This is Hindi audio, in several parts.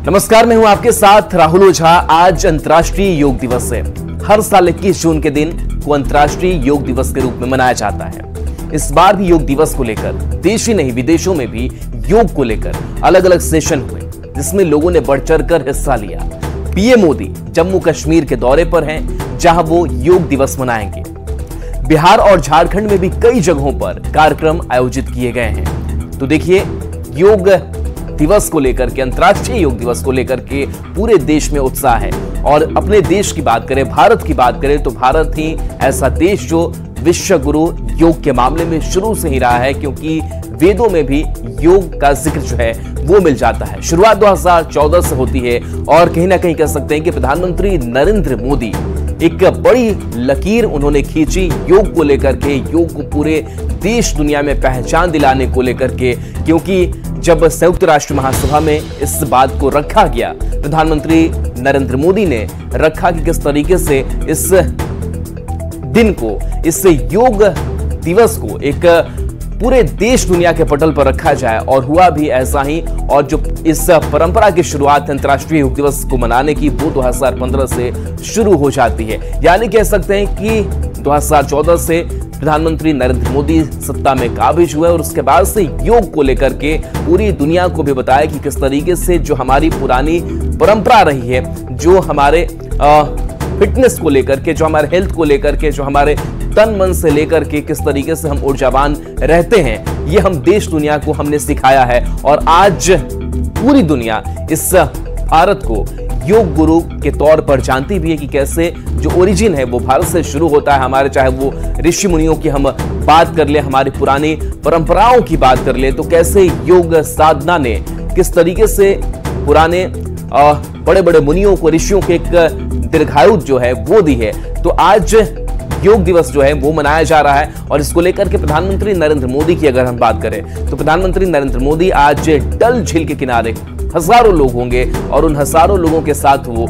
नमस्कार, मैं हूं आपके साथ राहुल ओझा। आज अंतर्राष्ट्रीय योग दिवस है। हर साल 21 जून के दिन को अंतर्राष्ट्रीय योग दिवस के रूप में मनाया जाता है। इस बार भी योग दिवस को लेकर देश ही नहीं विदेशों में भी योग को लेकर अलग अलग सेशन हुए, जिसमें लोगों ने बढ़ चढ़कर हिस्सा लिया। पीएम मोदी जम्मू कश्मीर के दौरे पर हैं, जहां वो योग दिवस मनाएंगे। बिहार और झारखंड में भी कई जगहों पर कार्यक्रम आयोजित किए गए हैं। तो देखिए, योग दिवस को लेकर के, अंतर्राष्ट्रीय योग दिवस को लेकर के पूरे देश में उत्साह है। और अपने देश की बात करें, भारत की बात करें, तो भारत ही ऐसा देश जो विश्व गुरु योग के मामले में शुरू से ही रहा है, क्योंकि वेदों में भी योग का जिक्र जो है वो मिल जाता है। शुरुआत 2014 से होती है और कहीं ना कहीं कह सकते हैं कि प्रधानमंत्री नरेंद्र मोदी एक बड़ी लकीर उन्होंने खींची योग को लेकर के, योग को पूरे देश दुनिया में पहचान दिलाने को लेकर के। क्योंकि जब संयुक्त राष्ट्र महासभा में इस बात को रखा गया, प्रधानमंत्री नरेंद्र मोदी ने रखा कि किस तरीके से इस दिन को, इस योग दिवस को एक पूरे देश दुनिया के पटल पर रखा जाए, और हुआ भी ऐसा ही। और जो इस परंपरा की शुरुआत अंतर्राष्ट्रीय योग दिवस को मनाने की, वो 2015 से शुरू हो जाती है। यानी कह सकते हैं कि 2014 से प्रधानमंत्री नरेंद्र मोदी सत्ता में काबिज हुए और उसके बाद से योग को लेकर के पूरी दुनिया को भी बताया कि किस तरीके से जो हमारी पुरानी परंपरा रही है, जो हमारे फिटनेस को लेकर के, जो हमारे हेल्थ को लेकर के, जो हमारे तन मन से लेकर के किस तरीके से हम ऊर्जावान रहते हैं, ये हम देश दुनिया को हमने सिखाया है। और आज पूरी दुनिया इस भारत को योग गुरु के तौर पर जानती भी है कि कैसे जो ओरिजिन है वो भारत से शुरू होता है। हमारे चाहे वो ऋषि मुनियों की हम बात कर ले, हमारी पुरानी परंपराओं की बात कर ले, तो कैसे योग साधना ने किस तरीके से पुराने बड़े बड़े मुनियों को, ऋषियों के एक दीर्घायु जो है वो दी है। तो आज योग दिवस जो है वो मनाया जा रहा है। और इसको लेकर के प्रधानमंत्री नरेंद्र मोदी की अगर हम बात करें, तो प्रधानमंत्री नरेंद्र मोदी आज डल झील के किनारे, हजारों लोग होंगे और उन हजारों लोगों के साथ वो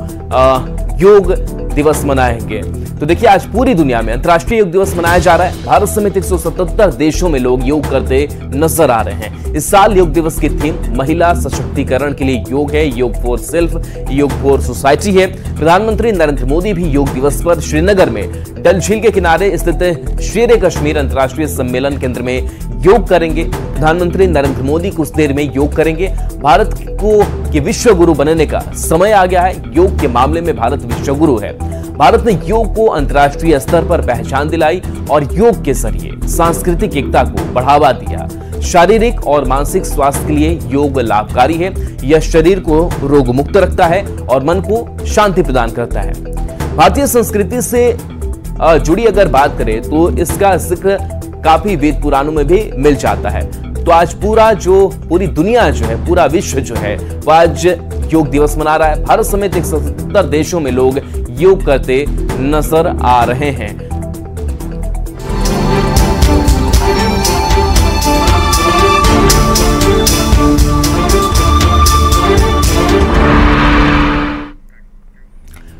योग दिवस मनाएंगे। तो देखिए, आज पूरी दुनिया में अंतर्राष्ट्रीय योग दिवस मनाया जा रहा है। भारत समेत 177 देशों में लोग योग करते नजर आ रहे हैं। इस साल योग दिवस की थीम महिला सशक्तिकरण के लिए योग है, योग फॉर सेल्फ, योग फॉर सोसाइटी है। प्रधानमंत्री नरेंद्र मोदी भी योग दिवस पर श्रीनगर में डल झील के किनारे स्थित शेर कश्मीर अंतर्राष्ट्रीय सम्मेलन केंद्र में योग करेंगे। प्रधानमंत्री नरेंद्र मोदी कुछ देर में योग करेंगे। भारत को कि विश्व गुरु बनने का समय आ गया है। योग के मामले में भारत विश्व गुरु है। भारत ने योग को अंतर्राष्ट्रीय स्तर पर पहचान दिलाई और योग के जरिए सांस्कृतिक एकता को बढ़ावा दिया। शारीरिक और मानसिक स्वास्थ्य के लिए योग लाभकारी है। यह शरीर को रोग मुक्त रखता है और मन को शांति प्रदान करता है। भारतीय संस्कृति से जुड़ी अगर बात करें तो इसका जिक्र काफी वेद पुराणों में भी मिल जाता है। तो आज पूरी दुनिया जो है, पूरा विश्व जो है, वो आज योग दिवस मना रहा है। भारत समेत 177 देशों में लोग योग करते नजर आ रहे हैं।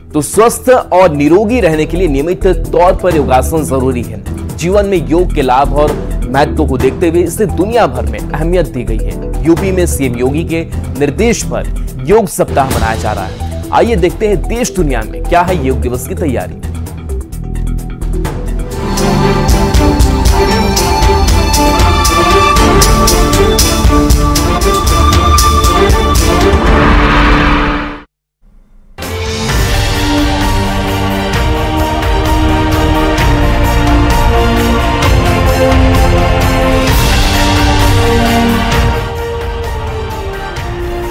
तो स्वस्थ और निरोगी रहने के लिए नियमित तौर पर योगासन जरूरी है। जीवन में योग के लाभ और महत्व को देखते हुए इसे दुनिया भर में अहमियत दी गई है। यूपी में सीएम योगी के निर्देश पर योग सप्ताह मनाया जा रहा है। आइए देखते हैं देश दुनिया में क्या है योग दिवस की तैयारी।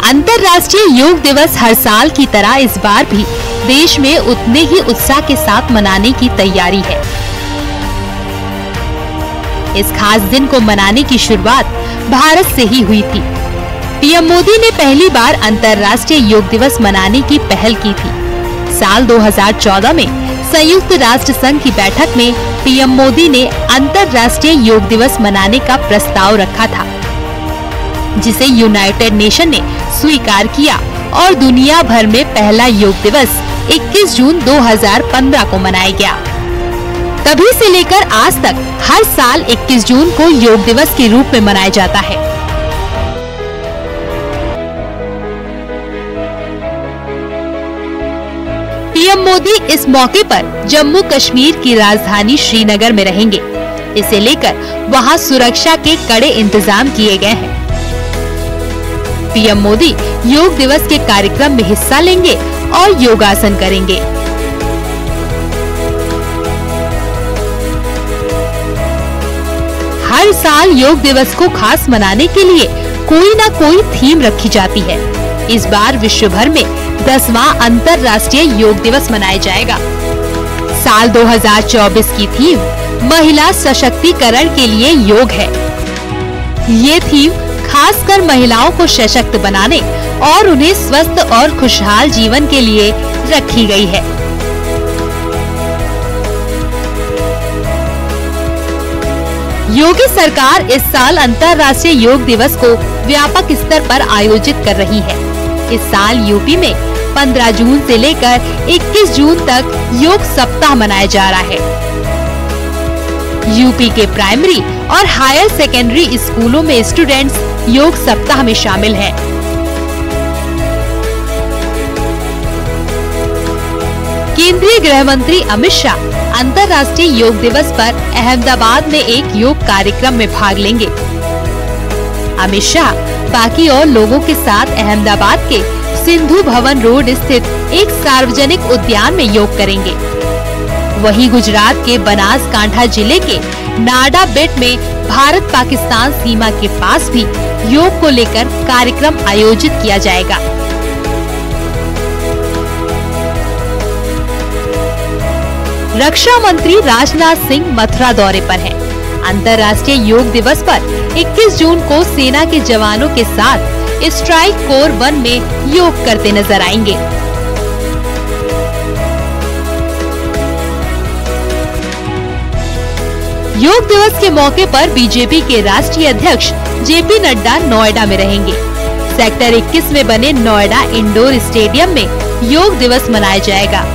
अंतर्राष्ट्रीय योग दिवस हर साल की तरह इस बार भी देश में उतने ही उत्साह के साथ मनाने की तैयारी है। इस खास दिन को मनाने की शुरुआत भारत से ही हुई थी। पीएम मोदी ने पहली बार अंतर्राष्ट्रीय योग दिवस मनाने की पहल की थी। साल 2014 में संयुक्त राष्ट्र संघ की बैठक में पीएम मोदी ने अंतर्राष्ट्रीय योग दिवस मनाने का प्रस्ताव रखा था, जिसे यूनाइटेड नेशन ने स्वीकार किया और दुनिया भर में पहला योग दिवस 21 जून 2015 को मनाया गया। तभी से लेकर आज तक हर साल 21 जून को योग दिवस के रूप में मनाया जाता है। पीएम मोदी इस मौके पर जम्मू कश्मीर की राजधानी श्रीनगर में रहेंगे। इसे लेकर वहां सुरक्षा के कड़े इंतजाम किए गए हैं। पीएम मोदी योग दिवस के कार्यक्रम में हिस्सा लेंगे और योगासन करेंगे। हर साल योग दिवस को खास मनाने के लिए कोई न कोई थीम रखी जाती है। इस बार विश्व भर में 10वां अंतर्राष्ट्रीय योग दिवस मनाया जाएगा। साल 2024 की थीम महिला सशक्तिकरण के लिए योग है। ये थीम खासकर महिलाओं को सशक्त बनाने और उन्हें स्वस्थ और खुशहाल जीवन के लिए रखी गई है। योगी सरकार इस साल अंतर्राष्ट्रीय योग दिवस को व्यापक स्तर पर आयोजित कर रही है। इस साल यूपी में 15 जून से लेकर 21 जून तक योग सप्ताह मनाया जा रहा है। यूपी के प्राइमरी और हायर सेकेंडरी स्कूलों में स्टूडेंट्स योग सप्ताह में शामिल हैं। केंद्रीय गृह मंत्री अमित शाह अंतर्राष्ट्रीय योग दिवस पर अहमदाबाद में एक योग कार्यक्रम में भाग लेंगे। अमित शाह बाकी और लोगों के साथ अहमदाबाद के सिंधु भवन रोड स्थित एक सार्वजनिक उद्यान में योग करेंगे। वहीं गुजरात के बनासकांठा जिले के नाडा बेट में भारत पाकिस्तान सीमा के पास भी योग को लेकर कार्यक्रम आयोजित किया जाएगा। रक्षा मंत्री राजनाथ सिंह मथुरा दौरे पर हैं। अंतर्राष्ट्रीय योग दिवस पर 21 जून को सेना के जवानों के साथ स्ट्राइक कोर 1 में योग करते नजर आएंगे। योग दिवस के मौके पर बीजेपी के राष्ट्रीय अध्यक्ष जेपी नड्डा नोएडा में रहेंगे। सेक्टर 21 में बने नोएडा इंडोर स्टेडियम में योग दिवस मनाया जाएगा।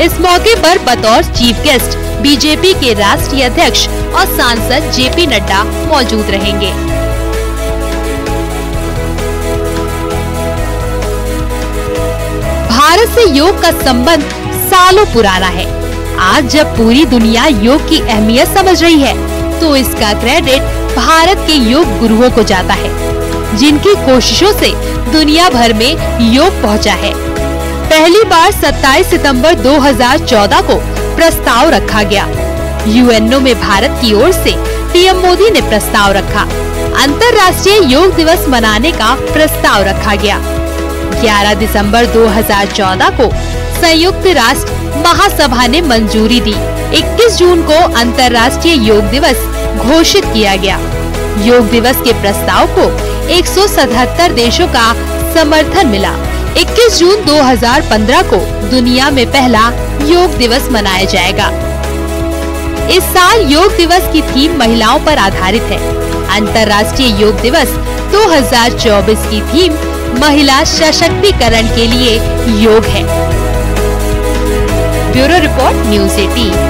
इस मौके पर बतौर चीफ गेस्ट बीजेपी के राष्ट्रीय अध्यक्ष और सांसद जेपी नड्डा मौजूद रहेंगे। भारत से योग का संबंध सालों पुराना है। आज जब पूरी दुनिया योग की अहमियत समझ रही है, तो इसका क्रेडिट भारत के योग गुरुओं को जाता है, जिनकी कोशिशों से दुनिया भर में योग पहुंचा है। पहली बार 27 सितंबर 2014 को प्रस्ताव रखा गया। यूएनओ में भारत की ओर से पीएम मोदी ने प्रस्ताव रखा। अंतर्राष्ट्रीय योग दिवस मनाने का प्रस्ताव रखा गया। 11 दिसंबर 2014 को संयुक्त राष्ट्र महासभा ने मंजूरी दी। 21 जून को अंतर्राष्ट्रीय योग दिवस घोषित किया गया। योग दिवस के प्रस्ताव को 177 देशों का समर्थन मिला। 21 जून 2015 को दुनिया में पहला योग दिवस मनाया जाएगा। इस साल योग दिवस की थीम महिलाओं पर आधारित है। अंतर्राष्ट्रीय योग दिवस 2024 की थीम महिला सशक्तिकरण के लिए योग है। Bureau report, news 18।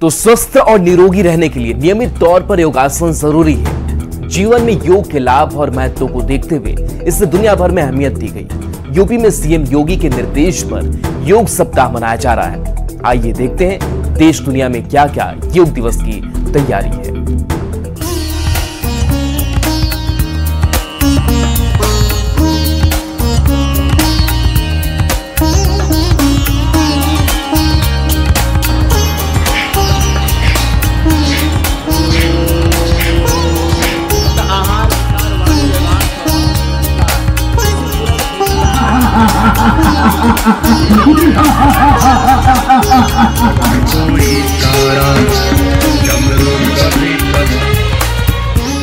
तो स्वस्थ और निरोगी रहने के लिए नियमित तौर पर योगासन जरूरी है। जीवन में योग के लाभ और महत्व को देखते हुए इसे दुनिया भर में अहमियत दी गई। यूपी में सीएम योगी के निर्देश पर योग सप्ताह मनाया जा रहा है। आइए देखते हैं देश दुनिया में क्या क्या योग दिवस की तैयारी है।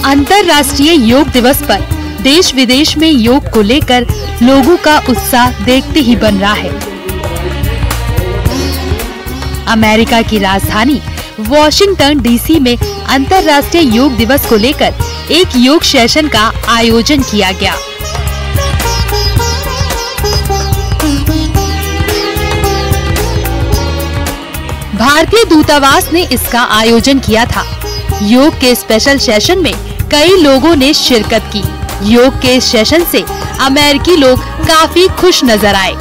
अंतर्राष्ट्रीय योग दिवस पर देश विदेश में योग को लेकर लोगों का उत्साह देखते ही बन रहा है। अमेरिका की राजधानी वॉशिंगटन डीसी में अंतर्राष्ट्रीय योग दिवस को लेकर एक योग सेशन का आयोजन किया गया। भारतीय दूतावास ने इसका आयोजन किया था। योग के स्पेशल सेशन में कई लोगों ने शिरकत की। योग के सेशन से अमेरिकी लोग काफी खुश नजर आए।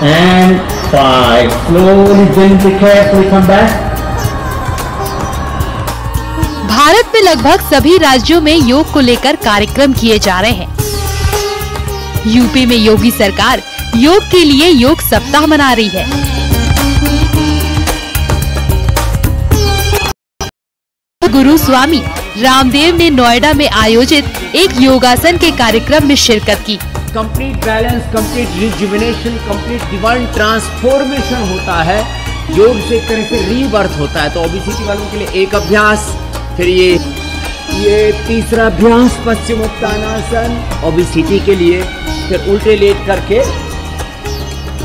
And 5, slowly bend the carefully come back. Bharat में लगभग सभी राज्यों में योग को लेकर कार्यक्रम किए जा रहे हैं। यूपी में योगी सरकार योग के लिए योग सप्ताह मना रही है। गुरु स्वामी रामदेव ने नोएडा में आयोजित एक योगासन के कार्यक्रम में शिरकत की। Complete balance, complete rejuvenation, complete divine transformation होता है। योग से एक तरह से रीबर्थ होता है। तो ओबेसिटी वालों के लिए एक अभ्यास, फिर ये तीसरा अभ्यास पश्चिमोत्तानासन ओबेसिटी के लिए, फिर उल्टे लेट करके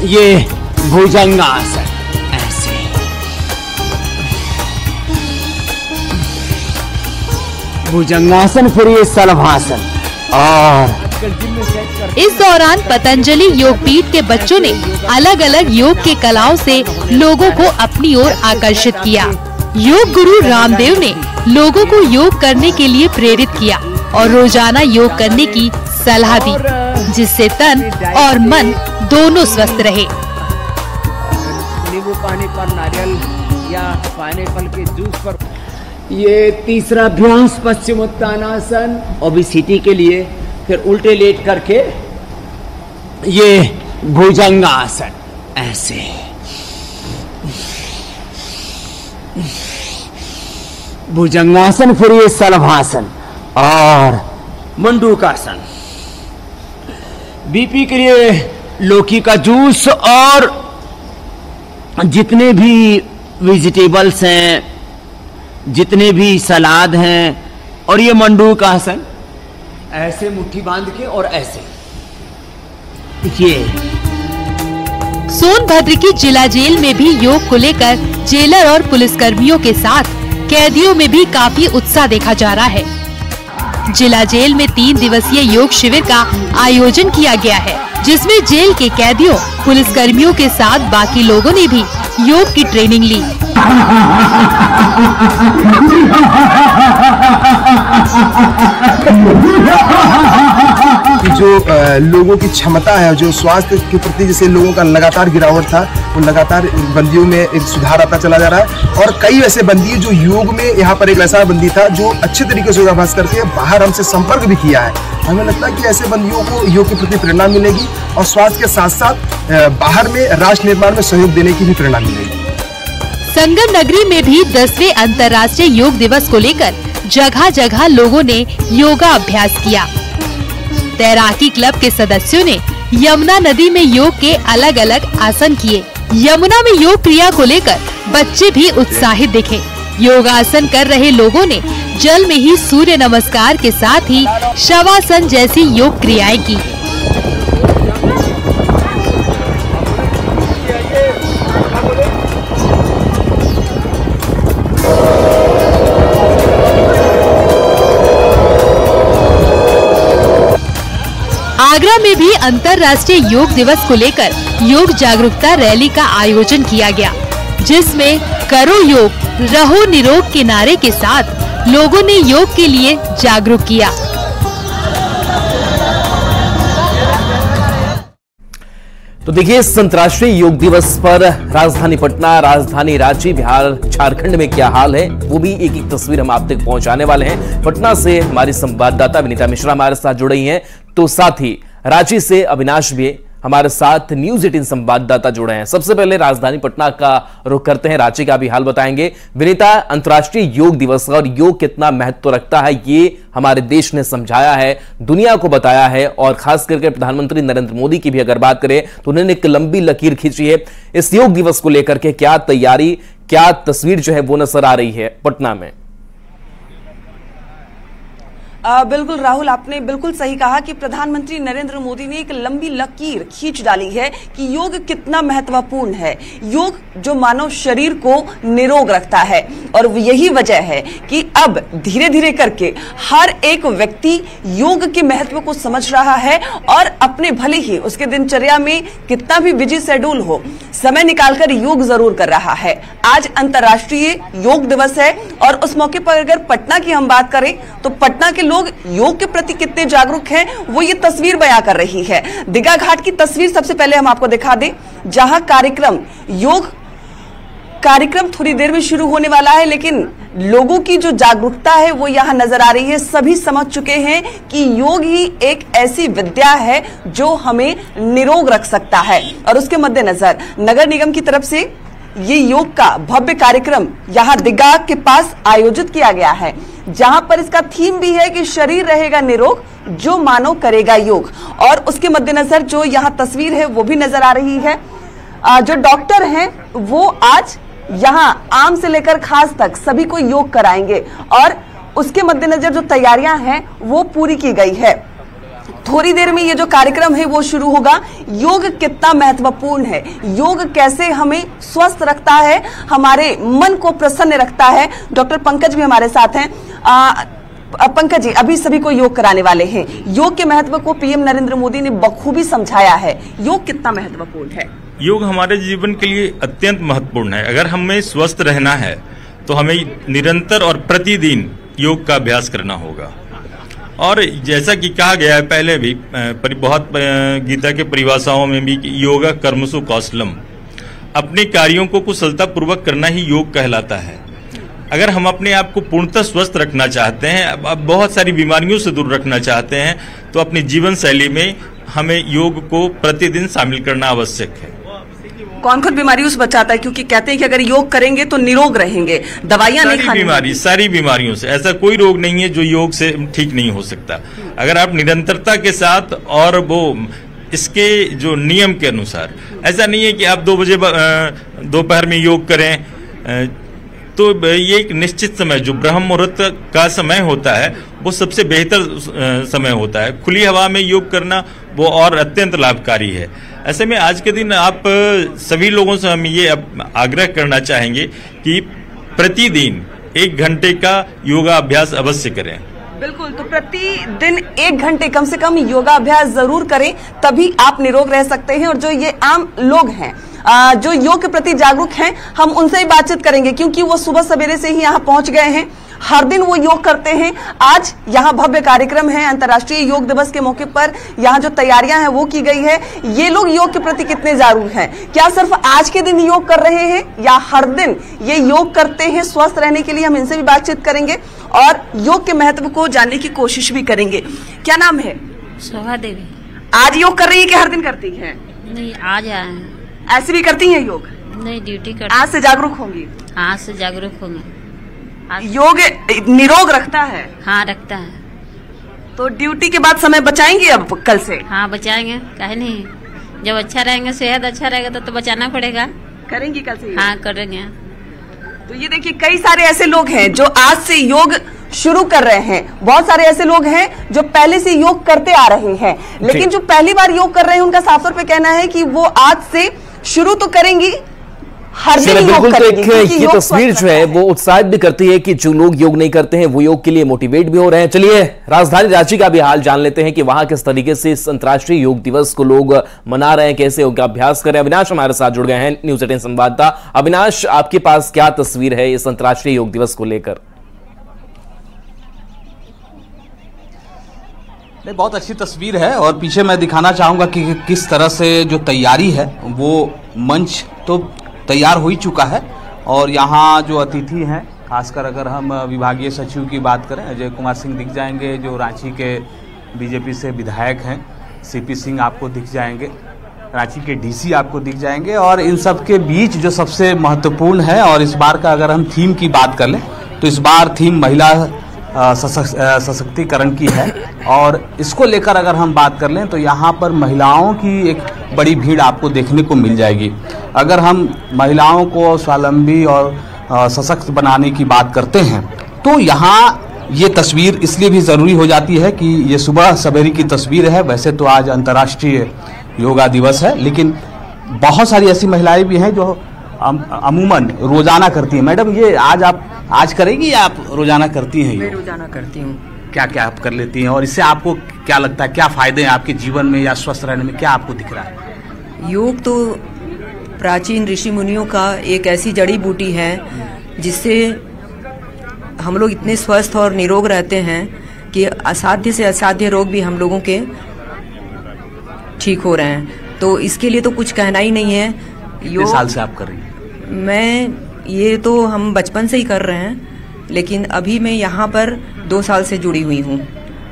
ये भुजंगासन, ऐसे भुजंगासन, फिर ये शलभासन। और इस दौरान पतंजलि योगपीठ के बच्चों ने अलग अलग योग के कलाओं से लोगों को अपनी ओर आकर्षित किया। योग गुरु रामदेव ने लोगों को योग करने के लिए प्रेरित किया और रोजाना योग करने की सलाह दी, जिससे तन और मन दोनों स्वस्थ रहे। नींबू पानी पर, नारियल या पाइनएप्पल के जूस पर। ये तीसरा अभ्यास पश्चिमोत्तानासन ओबेसिटी के लिए, फिर उल्टे लेट करके ये भुजंगासन, ऐसे भुजंगासन, फिर ये शलभासन और मंडूकासन। बीपी के लिए लौकी का जूस और जितने भी वेजिटेबल्स हैं, जितने भी सलाद हैं, और ये मंडूकासन, ऐसे मुट्ठी बांध के और ऐसे। ये सोनभद्र की जिला जेल में भी योग को लेकर जेलर और पुलिसकर्मियों के साथ कैदियों में भी काफी उत्साह देखा जा रहा है। जिला जेल में 3 दिवसीय योग शिविर का आयोजन किया गया है, जिसमें जेल के कैदियों, पुलिसकर्मियों के साथ बाकी लोगों ने भी योग की ट्रेनिंग ली। जो लोगों की क्षमता है, जो स्वास्थ्य के प्रति जैसे लोगों का लगातार गिरावट था, वो लगातार बंदियों में एक सुधार आता चला जा रहा है। और कई ऐसे बंदी जो योग में, यहाँ पर एक ऐसा बंदी था जो अच्छे तरीके से योगाभ्यास करके बाहर हमसे संपर्क भी किया है। हमें लगता है कि ऐसे बंदियों को योग के प्रति प्रेरणा मिलेगी और स्वास्थ्य के साथ साथ बाहर में राष्ट्र निर्माण में सहयोग देने की भी प्रेरणा मिलेगी। संगम नगरी में भी 10वें अंतर्राष्ट्रीय योग दिवस को लेकर जगह जगह लोगों ने योगा अभ्यास किया। तैराकी क्लब के सदस्यों ने यमुना नदी में योग के अलग अलग आसन किए। यमुना में योग क्रिया को लेकर बच्चे भी उत्साहित दिखे। योगासन कर रहे लोगों ने जल में ही सूर्य नमस्कार के साथ ही शवासन जैसी योग क्रियाएं की। आगरा में भी अंतर्राष्ट्रीय योग दिवस को लेकर योग जागरूकता रैली का आयोजन किया गया, जिसमें करो योग, रहो निरोग के नारे के साथ लोगों ने योग के लिए जागरूक किया। तो देखिए, इस अंतर्राष्ट्रीय योग दिवस पर राजधानी पटना, राजधानी रांची, बिहार, झारखंड में क्या हाल है, वो भी एक एक तस्वीर हम आप तक पहुंचाने वाले हैं। पटना से हमारी संवाददाता विनीता मिश्रा हमारे साथ जुड़ रही हैं, तो साथ ही रांची से अविनाश भी हमारे साथ न्यूज 18 संवाददाता जुड़े हैं। सबसे पहले राजधानी पटना का रुख करते हैं, रांची का भी हाल बताएंगे। विनीता, अंतर्राष्ट्रीय योग दिवस और योग कितना महत्व रखता है, ये हमारे देश ने समझाया है, दुनिया को बताया है, और खास करके प्रधानमंत्री नरेंद्र मोदी की भी अगर बात करें तो उन्होंने एक लंबी लकीर खींची है। इस योग दिवस को लेकर के क्या तैयारी, क्या तस्वीर जो है वो नजर आ रही है पटना में? बिल्कुल राहुल, आपने बिल्कुल सही कहा कि प्रधानमंत्री नरेंद्र मोदी ने एक लंबी लकीर खींच डाली है कि योग कितना महत्वपूर्ण है। योग जो मानव शरीर को निरोग रखता है और यही वजह है कि अब धीरे धीरे करके हर एक व्यक्ति योग के महत्व को समझ रहा है और अपने भले ही उसके दिनचर्या में कितना भी बिजी शेड्यूल हो, समय निकालकर योग जरूर कर रहा है। आज अंतर्राष्ट्रीय योग दिवस है और उस मौके पर अगर पटना की हम बात करें तो पटना के लोग योग के प्रति कितने जागरूक हैं, वो ये तस्वीर बयां कर रही है। दीघा घाट की तस्वीर सबसे पहले हम आपको दिखा दें, जहां योग कार्यक्रम थोड़ी देर में शुरू होने वाला है, लेकिन लोगों की जो जागरूकता है वो यहां नजर आ रही है। सभी समझ चुके हैं कि योग ही एक ऐसी विद्या है जो हमें निरोग रख सकता है और उसके मद्देनजर नगर निगम की तरफ से ये योग का भव्य कार्यक्रम यहाँ दीघा के पास आयोजित किया गया है, जहां पर इसका थीम भी है कि शरीर रहेगा निरोग जो मानव करेगा योग। और उसके मद्देनजर जो यहाँ तस्वीर है वो भी नजर आ रही है। जो डॉक्टर हैं वो आज यहाँ आम से लेकर खास तक सभी को योग कराएंगे और उसके मद्देनजर जो तैयारियां हैं वो पूरी की गई है। थोड़ी देर में ये जो कार्यक्रम है वो शुरू होगा। योग कितना महत्वपूर्ण है, योग कैसे हमें स्वस्थ रखता है, हमारे मन को प्रसन्न रखता है। डॉक्टर पंकज भी हमारे साथ हैं। पंकज जी, अभी सभी को योग कराने वाले हैं। योग के महत्व को पीएम नरेंद्र मोदी ने बखूबी समझाया है। योग कितना महत्वपूर्ण है? योग हमारे जीवन के लिए अत्यंत महत्वपूर्ण है। अगर हमें स्वस्थ रहना है तो हमें निरंतर और प्रतिदिन योग का अभ्यास करना होगा। और जैसा कि कहा गया है पहले भी बहुत गीता के परिभाषाओं में भी, योगा कर्मसु कौशलम, अपने कार्यों को कुशलता पूर्वक करना ही योग कहलाता है। अगर हम अपने आप को पूर्णतः स्वस्थ रखना चाहते हैं, अब बहुत सारी बीमारियों से दूर रखना चाहते हैं, तो अपनी जीवन शैली में हमें योग को प्रतिदिन शामिल करना आवश्यक है। कौन कौन बीमारियों से बचाता है? क्योंकि कहते हैं कि अगर योग करेंगे तो निरोग रहेंगे, दवाइयां नहीं खानी। सारी बीमारियों से, ऐसा कोई रोग नहीं है जो योग से ठीक नहीं हो सकता। अगर आप निरंतरता के साथ और वो इसके जो नियम के अनुसार, ऐसा नहीं है कि आप 2 बजे दोपहर में योग करें, तो ये एक निश्चित समय जो ब्रह्म मुहूर्त का समय होता है वो सबसे बेहतर समय होता है। खुली हवा में योग करना वो और अत्यंत लाभकारी है। ऐसे में आज के दिन आप सभी लोगों से हम ये आग्रह करना चाहेंगे कि प्रतिदिन 1 घंटे का योगा अभ्यास अवश्य करें। बिल्कुल, तो प्रतिदिन 1 घंटे कम से कम योगा अभ्यास जरूर करें, तभी आप निरोग रह सकते हैं। और जो ये आम लोग हैं जो योग के प्रति जागरूक हैं, हम उनसे ही बातचीत करेंगे क्योंकि वो सुबह सवेरे से ही यहाँ पहुंच गए हैं। हर दिन वो योग करते हैं। आज यहाँ भव्य कार्यक्रम है, अंतर्राष्ट्रीय योग दिवस के मौके पर यहाँ जो तैयारियां हैं वो की गई है। ये लोग योग के प्रति कितने जागरूक हैं? क्या सिर्फ आज के दिन योग कर रहे हैं या हर दिन ये योग करते हैं स्वस्थ रहने के लिए? हम इनसे भी बातचीत करेंगे और योग के महत्व को जानने की कोशिश भी करेंगे। क्या नाम है? शोभा देवी। आज योग कर रही है कि हर दिन करती है? नहीं, आज आए हैं। ऐसे भी करती हैं योग? नहीं, ड्यूटी करती। आज से जागरूक होंगी? आज से जागरूक होंगी। योग निरोग रखता है? हाँ, रखता है। तो ड्यूटी के बाद समय बचाएंगे अब कल से? हाँ, बचाएंगे, काहे नहीं। जब अच्छा रहेंगे, सेहत अच्छा रहेगा तो बचाना पड़ेगा। करेंगी कल से? हाँ, करेंगे। तो ये देखिए, कई सारे ऐसे लोग हैं जो आज से योग शुरू कर रहे हैं। बहुत सारे ऐसे लोग हैं जो पहले से योग करते आ रहे हैं, लेकिन जो पहली बार योग कर रहे हैं उनका साफ तौर पे कहना है कि वो आज से शुरू तो करेंगी, हर दिन योग करेंगी। ये तस्वीर जो है वो उत्साहित भी करती है कि जो लोग योग नहीं करते हैं वो योग के लिए मोटिवेट भी हो रहे हैं। चलिए राजधानी रांची का भी हाल जान लेते हैं कि वहां किस तरीके से इस अंतर्राष्ट्रीय योग दिवस को लोग मना रहे हैं, कैसे योगाभ्यास कर रहे हैं। अविनाश हमारे साथ जुड़ गए हैं, न्यूज 18 संवाददाता। अविनाश, आपके पास क्या तस्वीर है इस अंतर्राष्ट्रीय योग दिवस को लेकर? बहुत अच्छी तस्वीर है और पीछे मैं दिखाना चाहूंगा कि किस तरह से जो तैयारी है वो मंच तो तैयार हो ही चुका है। और यहाँ जो अतिथि हैं, खासकर अगर हम विभागीय सचिव की बात करें, अजय कुमार सिंह दिख जाएंगे, जो रांची के बीजेपी से विधायक हैं। सीपी सिंह आपको दिख जाएंगे, रांची के डीसी आपको दिख जाएंगे। और इन सब के बीच जो सबसे महत्वपूर्ण है, और इस बार का अगर हम थीम की बात कर लें तो इस बार थीम महिला सशक्तिकरण की है। और इसको लेकर अगर हम बात कर लें तो यहाँ पर महिलाओं की एक बड़ी भीड़ आपको देखने को मिल जाएगी। अगर हम महिलाओं को स्वावलंबी और सशक्त बनाने की बात करते हैं तो यहाँ ये तस्वीर इसलिए भी ज़रूरी हो जाती है कि ये सुबह सवेरे की तस्वीर है। वैसे तो आज अंतर्राष्ट्रीय योगा दिवस है, लेकिन बहुत सारी ऐसी महिलाएं भी हैं जो अमूमन रोजाना करती हैं। मैडम, ये आज करेंगी या आप रोजाना करती हैं? मैं रोजाना करती हूँ। क्या क्या आप कर लेती हैं और इससे आपको क्या लगता है, क्या फायदे हैं आपके जीवन में या स्वस्थ रहने में, क्या आपको दिख रहा है? योग तो प्राचीन ऋषि मुनियों का एक ऐसी जड़ी बूटी है जिससे हम लोग इतने स्वस्थ और निरोग रहते हैं कि असाध्य से असाध्य रोग भी हम लोगों के ठीक हो रहे हैं। तो इसके लिए तो कुछ कहना ही नहीं है। कितने साल से आप कर रही हैं? मैं ये तो हम बचपन से ही कर रहे हैं, लेकिन अभी मैं यहाँ पर 2 साल से जुड़ी हुई हूँ।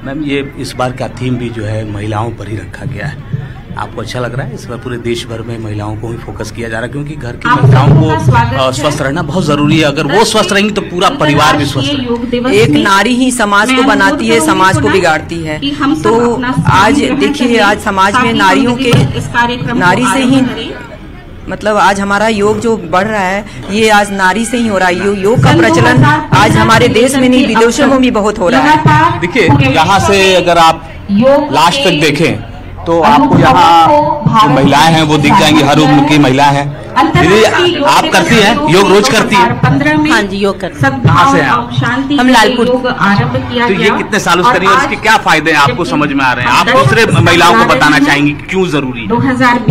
मैम, ये इस बार का थीम भी जो है महिलाओं पर ही रखा गया है। आपको अच्छा लग रहा है? इस बार पूरे देश भर में महिलाओं को ही फोकस किया जा रहा है, क्योंकि घर की महिलाओं को स्वस्थ रहना बहुत जरूरी है। अगर वो स्वस्थ रहेंगी तो पूरा परिवार भी स्वस्थ रहेगा। एक नारी ही समाज को बनाती है, समाज को बिगाड़ती है। तो आज देखिए, आज समाज में नारियों के नारी से ही मतलब आज हमारा योग जो बढ़ रहा है, ये आज नारी से ही हो रहा है। योग का प्रचलन आज हमारे देश में नहीं, विदेशों में भी बहुत हो रहा है। देखिए, यहाँ से अगर आप लास्ट तक देखें तो आपको यहाँ जो महिलाएं हैं वो दिख जाएंगी, हर उम्र की महिलाएं हैं। दीदी, आप करती हैं योग? रोज करती हैं? हाँ जी, योग करती हैं। कहाँ से हैं आप? हम लालपुर। तो ये कितने सालों से करी और इसके क्या फायदे हैं आपको समझ में आ रहे हैं? आप दूसरे महिलाओं को बताना चाहेंगी क्यों जरूरी है?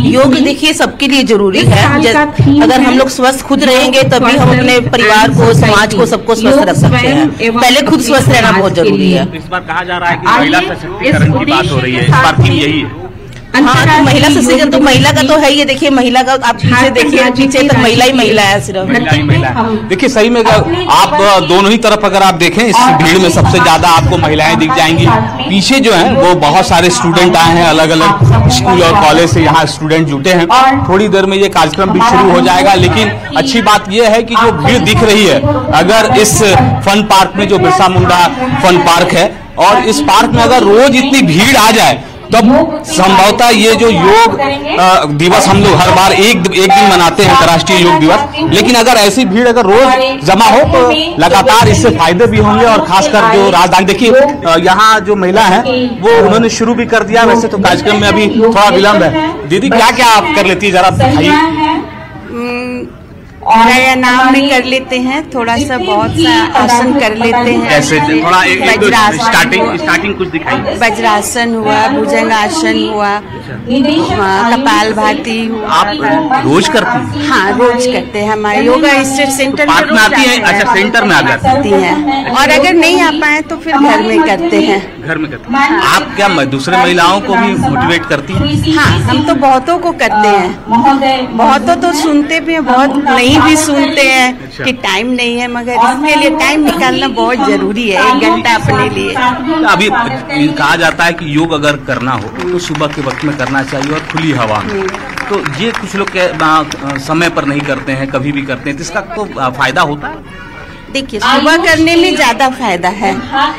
योग देखिए सबके लिए जरूरी है। अगर हम लोग स्वस्थ खुद रहेंगे तभी हम अपने परिवार को, समाज को, सबको स्वस्थ रख सकते हैं। पहले खुद स्वस्थ रहना बहुत जरूरी है। इस बार कहा जा रहा है कि महिला सशक्तिकरण की बात हो रही है, इस बार थीम यही है। हाँ, तो महिला सशक्तिकरण तो महिला का तो है ही। देखिए, महिला का आप पीछे देखिए, पीछे तक महिला ही महिला है, सिर्फ महिला ही महिला है। देखिए, सही में आप दोनों ही तरफ अगर आप देखें, इस भीड़ में सबसे ज्यादा आपको महिलाएं दिख जाएंगी। पीछे जो है वो बहुत सारे स्टूडेंट आए हैं, अलग अलग स्कूल और कॉलेज से यहाँ स्टूडेंट जुटे हैं। थोड़ी देर में ये कार्यक्रम भी शुरू हो जाएगा, लेकिन अच्छी बात यह है कि जो भीड़ दिख रही है, अगर इस फन पार्क में, जो बिरसा मुंडा फन पार्क है, और इस पार्क में अगर रोज इतनी भीड़ आ जाए तब संभवतः ये जो योग दिवस हम लोग हर बार एक दिन मनाते हैं, अंतर्राष्ट्रीय योग दिवस, लेकिन अगर ऐसी भीड़ अगर रोज जमा हो तो लगातार इससे फायदे भी होंगे। और खासकर जो राजधानी, देखिए यहाँ जो महिला है वो उन्होंने शुरू भी कर दिया। वैसे तो कार्यक्रम में अभी थोड़ा विलम्ब है। दीदी, क्या क्या आप कर लेती है, जरा बताइए। प्राणायाम में कर लेते हैं, थोड़ा सा बहुत सा आसन कर लेते हैं। कैसे? थोड़ा एक स्टार्टिंग कुछ दिखाइए। वज्रासन हुआ, भुजंगासन हुआ, कपाल भाती हुआ। आप रोज करती हैं? हाँ, रोज करते हैं। हमारे योगा इंस्टीट्यूट सेंटर पार्क में आती है? अच्छा, सेंटर में आ जाती हैं। और अगर नहीं आ पाए तो फिर घर में करते हैं। घर में करते हैं। आप क्या दूसरे महिलाओं को भी मोटिवेट करती हैं? हाँ, हम तो बहुतों को करते हैं। बहुतों तो सुनते भी हैं, बहुत नहीं भी सुनते हैं कि टाइम नहीं है, मगर इसके लिए टाइम निकालना बहुत जरूरी है, 1 घंटा अपने लिए। अभी कहा जाता है कि योग अगर करना हो तो सुबह के वक्त में करना चाहिए और खुली हवा में। तो ये कुछ लोग समय पर नहीं करते हैं, कभी भी करते हैं, तो इसका तो फायदा होता है? देखिए, सुबह करने में ज्यादा फायदा है,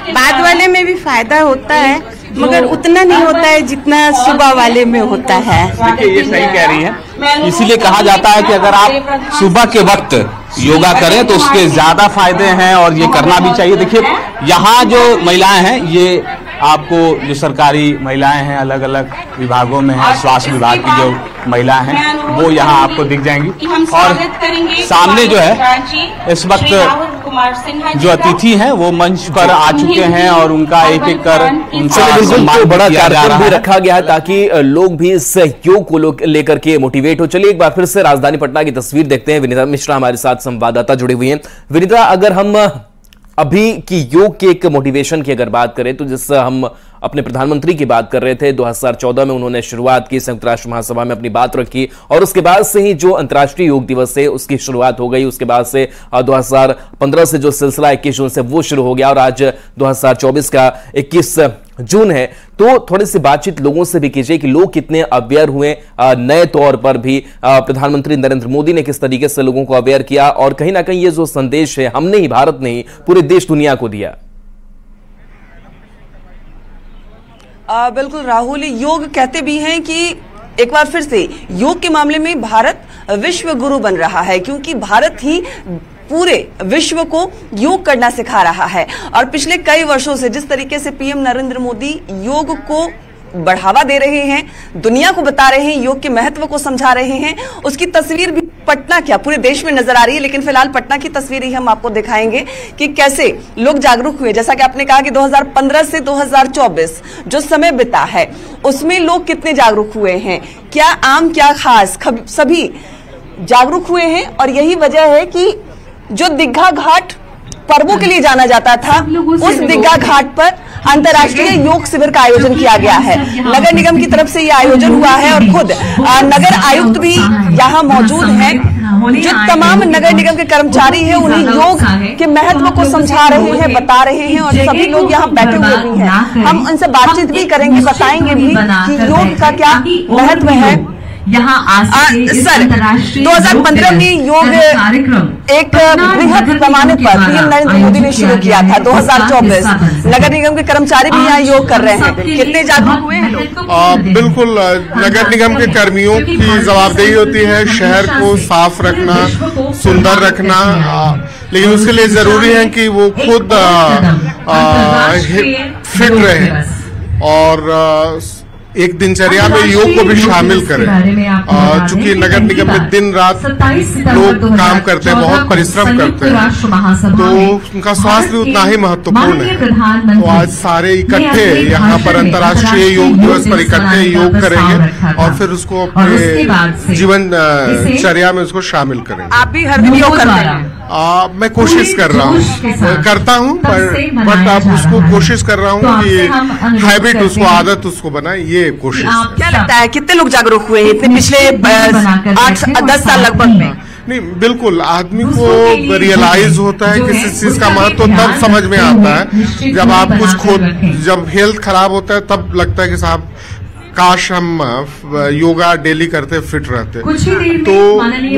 बाद वाले में भी फायदा होता है, मगर उतना नहीं होता है जितना सुबह वाले में होता है। देखिए, ये सही कह रही है। इसीलिए कहा जाता है कि अगर आप सुबह के वक्त योगा करें तो उसके ज्यादा फायदे हैं और ये करना भी चाहिए। देखिए, यहाँ जो महिलाएं हैं, ये आपको जो सरकारी महिलाएं हैं, अलग अलग विभागों में हैं, स्वास्थ्य विभाग की जो महिलाएं हैं वो यहाँ आपको दिख जाएंगी। और सामने जो है इस वक्त जो अतिथि हैं वो मंच पर आ चुके हैं और उनका एक एक कर बिल्कुल बड़ा कार्यक्रम भी रखा गया है ताकि लोग भी इस योग को लेकर के मोटिवेट हो। चलिए एक बार फिर से राजधानी पटना की तस्वीर देखते हैं। विनीता मिश्रा हमारे साथ संवाददाता जुड़ी हुई हैं। विनीता, अगर हम अभी की योग के एक मोटिवेशन की अगर बात करें तो जिस हम अपने प्रधानमंत्री की बात कर रहे थे, 2014 में उन्होंने शुरुआत की, संयुक्त राष्ट्र महासभा में अपनी बात रखी और उसके बाद से ही जो अंतर्राष्ट्रीय योग दिवस है उसकी शुरुआत हो गई। उसके बाद से 2015 से जो सिलसिला 21 जून से वो शुरू हो गया और आज 2024 का 21 जून है। तो थोड़ी सी बातचीत लोगों से भी कीजिए कि लोग कितने अवेयर हुए, नए तौर पर भी प्रधानमंत्री नरेंद्र मोदी ने किस तरीके से लोगों को अवेयर किया और कहीं ना कहीं ये जो संदेश है हमने ही, भारत ने ही पूरे देश दुनिया को दिया। बिल्कुल राहुल, योग कहते भी हैं कि एक बार फिर से योग के मामले में भारत विश्व गुरु बन रहा है, क्योंकि भारत ही पूरे विश्व को योग करना सिखा रहा है। और पिछले कई वर्षों से जिस तरीके से पीएम नरेंद्र मोदी योग को बढ़ावा दे रहे हैं, दुनिया को बता रहे हैं, योग के महत्व को समझा रहे हैं, उसकी तस्वीर भी पटना क्या पूरे देश में नजर आ रही है। लेकिन फिलहाल पटना की तस्वीर ही हम आपको दिखाएंगे कि कैसे लोग जागरूक हुए। जैसा कि आपने कहा कि 2015 से 2024 जो समय बिता है उसमें लोग कितने जागरूक हुए हैं, क्या आम क्या खास, सभी जागरूक हुए हैं। और यही वजह है कि जो दीघा घाट पर्वों के लिए जाना जाता था, उस दीघा घाट पर अंतर्राष्ट्रीय योग शिविर का आयोजन किया गया है। नगर निगम की तरफ से यह आयोजन हुआ है और खुद नगर आयुक्त भी यहाँ मौजूद हैं। जो तमाम नगर निगम के कर्मचारी हैं उन्हें योग के महत्व को समझा रहे हैं, बता रहे हैं और सभी लोग यहाँ बैठे हुए भी हैं। हम उनसे बातचीत भी करेंगे, बताएंगे भी कि योग का क्या महत्व है। यहाँ सर 2015 में योग एक बृहद पैमाने पर पीएम नरेंद्र मोदी ने शुरू किया था। 2024 नगर निगम के कर्मचारी भी यहाँ योग कर रहे हैं, कितने जागरूक हुए हैं लोग? बिल्कुल, नगर निगम के कर्मियों की जवाबदेही होती है शहर को साफ रखना, सुंदर रखना, लेकिन उसके लिए जरूरी है कि वो खुद फिट रहे और एक दिनचर्या में योग को भी शामिल करें। चूंकि नगर निगम में दिन रात लोग काम करते हैं, बहुत परिश्रम करते हैं, तो उनका स्वास्थ्य भी उतना ही महत्वपूर्ण है। तो आज सारे इकट्ठे यहाँ पर अंतर्राष्ट्रीय योग दिवस पर इकट्ठे योग करेंगे और फिर उसको अपने जीवन चर्या में उसको शामिल करेंगे। आप भी हर दिन योग करते हैं? मैं कोशिश कर रहा हूँ, करता हूँ, बट अब उसको कोशिश कर रहा हूँ कि हैबिट उसको, आदत उसको बनाए, ये कोशिश। क्या लगता है कितने लोग जागरूक हुए हैं इतने पिछले 8-10 साल लगभग में? नहीं, बिल्कुल आदमी को रियलाइज होता है किसी चीज का महत्व तब समझ में आता है जब आप कुछ जब हेल्थ खराब होता है तब लगता है कि साहब काश हम योगा डेली करते फिट रहते। तो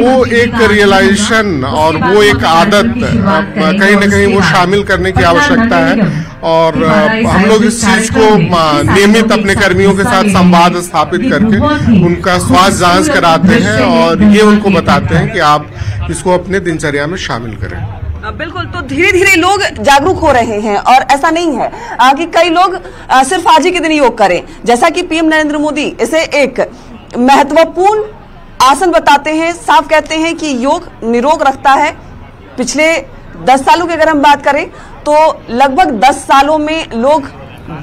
वो एक रियलाइजेशन और वो एक आदत कहीं न कहीं वो शामिल करने की आवश्यकता है और हम लोग इस चीज को नियमित अपने कर्मियों के साथ संवाद स्थापित करके उनका स्वास्थ्य जांच कराते हैं और ये उनको बताते हैं कि आप इसको अपने दिनचर्या में शामिल करें। बिल्कुल, तो धीरे धीरे लोग जागरूक हो रहे हैं और ऐसा नहीं है कि कई लोग सिर्फ आज ही के दिन योग करें। जैसा कि पीएम नरेंद्र मोदी इसे एक महत्वपूर्ण आसन बताते हैं, साफ कहते हैं कि योग निरोग रखता है। पिछले 10 सालों की अगर हम बात करें तो लगभग 10 सालों में लोग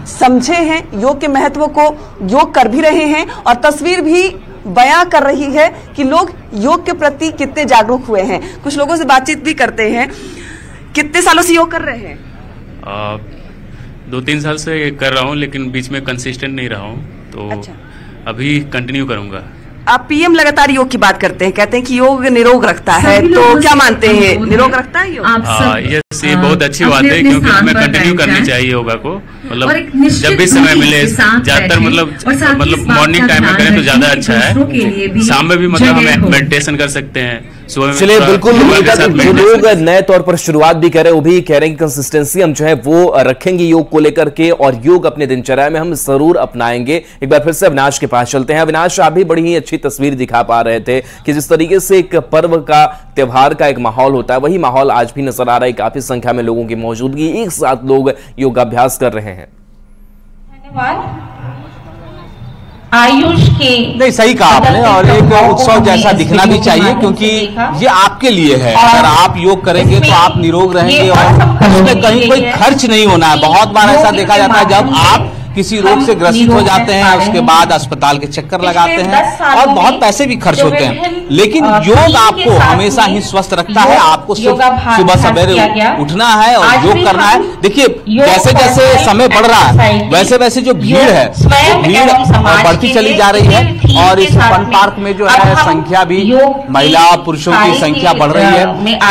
समझे हैं योग के महत्व को, योग कर भी रहे हैं और तस्वीर भी बयां कर रही है कि लोग योग के प्रति कितने जागरूक हुए हैं। कुछ लोगों से बातचीत भी करते हैं। कितने सालों से योग कर रहे हैं? 2-3 साल से कर रहा हूँ, लेकिन बीच में कंसिस्टेंट नहीं रहा हूँ, तो अच्छा। अभी कंटिन्यू करूंगा। आप पीएम लगातार योग की बात करते हैं, कहते हैं कि योग निरोग रखता है, तो क्या मानते हैं निरोग रखता है योग? ये बहुत अच्छी बात है क्योंकि हमें कंटिन्यू करनी चाहिए योगा को। मतलब जब भी समय मिले, ज्यादातर मतलब मॉर्निंग टाइम में करें तो ज्यादा अच्छा है। शाम में भी मतलब हमें मेडिटेशन कर सकते हैं। चलिए, बिल्कुल जो लोग नए तौर पर शुरुआत भी कर रहे हैं वो भी कह रहे हैं कि कंसिस्टेंसी हम जो है वो रखेंगे योग को लेकर के और योग अपने दिनचर्या में हम जरूर अपनाएंगे। एक बार फिर से अविनाश के पास चलते हैं। अविनाश, आप भी बड़ी ही अच्छी तस्वीर दिखा पा रहे थे कि जिस तरीके से एक पर्व का, त्योहार का एक माहौल होता है, वही माहौल आज भी नजर आ रहा है। काफी संख्या में लोगों की मौजूदगी, एक साथ लोग योगाभ्यास कर रहे हैं। धन्यवाद। आयुष के नहीं, सही कहा आपने, और एक उत्सव जैसा दिखना भी चाहिए क्योंकि ये आपके लिए है। अगर आप योग करेंगे तो आप निरोग रहेंगे और उसमें कहीं कोई खर्च नहीं होना है। बहुत बार ऐसा देखा जाता है जब आप किसी रोग से ग्रसित हो जाते हैं, उसके बाद अस्पताल के चक्कर लगाते हैं और बहुत पैसे भी खर्च होते हैं, लेकिन योग आपको हमेशा ही स्वस्थ रखता है। आपको सुबह सवेरे उठना है और योग करना है। देखिए, जैसे जैसे समय बढ़ रहा है वैसे वैसे जो भीड़ है, भीड़ बढ़ती चली जा रही है और इस फन पार्क में जो है संख्या भी, महिला पुरुषों की संख्या बढ़ रही है।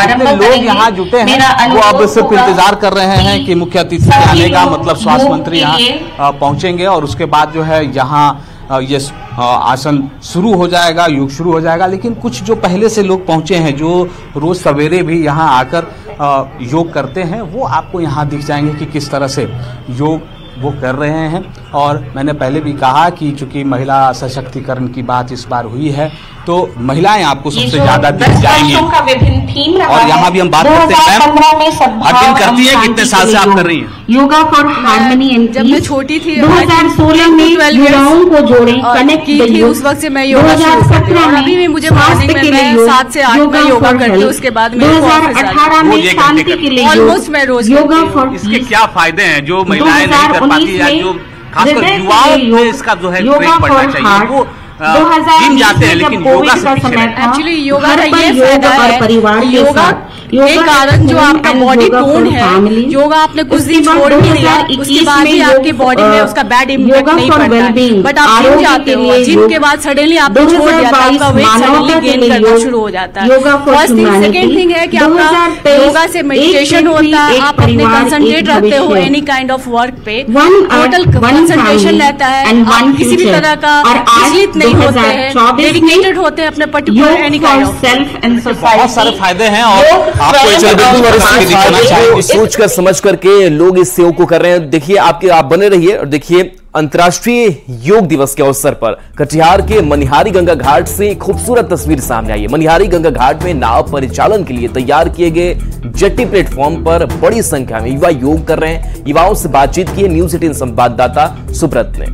जितने लोग यहाँ जुटे हैं वो अब सिर्फ इंतजार कर रहे हैं कि मुख्य अतिथि आने का, मतलब स्वास्थ्य मंत्री यहाँ पहुंचेंगे और उसके बाद जो है यहाँ ये आसन शुरू हो जाएगा, योग शुरू हो जाएगा। लेकिन कुछ जो पहले से लोग पहुंचे हैं, जो रोज सवेरे भी यहाँ आकर योग करते हैं, वो आपको यहाँ दिख जाएंगे कि किस तरह से योग वो कर रहे हैं। और मैंने पहले भी कहा कि चूंकि महिला सशक्तिकरण की बात इस बार हुई है तो महिलाएं आपको सबसे ज्यादा दिख जाएंगी। और यहाँ भी हम बात करते हैं, हर दिन करती है, कितने साल से आप कर रही हैं? योगा फॉर हार्मनी एंड जब मैं छोटी थी 2016 में युवाओं को जोड़े कनेक्ट की थी, उस वक्त से मैं योगा शुरू करती हूँ। अभी भी मुझे मॉर्निंग में मैं 7 से 8 में योगा करती हूँ। उसके बाद 2018 में शांति के लिए ऑलमोस्ट मैं रोज योगा फॉर इसके क्या फायदे हैं जो महिलाएं नहीं कर पाती या जो खासकर युवाओं में इसका जो है ट्रेंड पड़ना चाहिए? वो जिम जाते हैं लेकिन योगा से पीछे रहते हैं। एक्चुअली योगा का ये फायदा है, योगा एक कारण जो आपका बॉडी टोन है, योगा आपने कुछ दिन छोड़ भी दिया, उसके बाद भी आपकी बॉडी में उसका बैड इम्पैक्ट नहीं पड़ता है। बट आप जिम जाते हो, जिम के बाद सडनली आपने छोड़ दिया, आपका वेट सडनली गेन करना शुरू हो जाता है। First thing. सेकेंड थिंग है कि आपका योगा से मेडिटेशन होता है, आप अपने कंसंट्रेट रहते हो एनी काइंड ऑफ वर्क पे, टोटल कंसंट्रेशन रहता है, आप किसी भी तरह का विचलित नहीं होते हैं, डेडिकेटेड होते हैं अपने particular any kind of self and society. बहुत सारे फायदे हैं और सोच कर समझ करके लोग इस सेवा को कर रहे हैं। देखिए आप बने रहिए और देखिए अंतर्राष्ट्रीय योग दिवस के अवसर पर कटिहार के मनिहारी गंगा घाट से खूबसूरत तस्वीर सामने आई है। मनिहारी गंगा घाट में नाव परिचालन के लिए तैयार किए गए जेट्टी प्लेटफॉर्म पर बड़ी संख्या में युवा योग कर रहे हैं। युवाओं से बातचीत की है न्यूज 18 संवाददाता सुब्रत ने।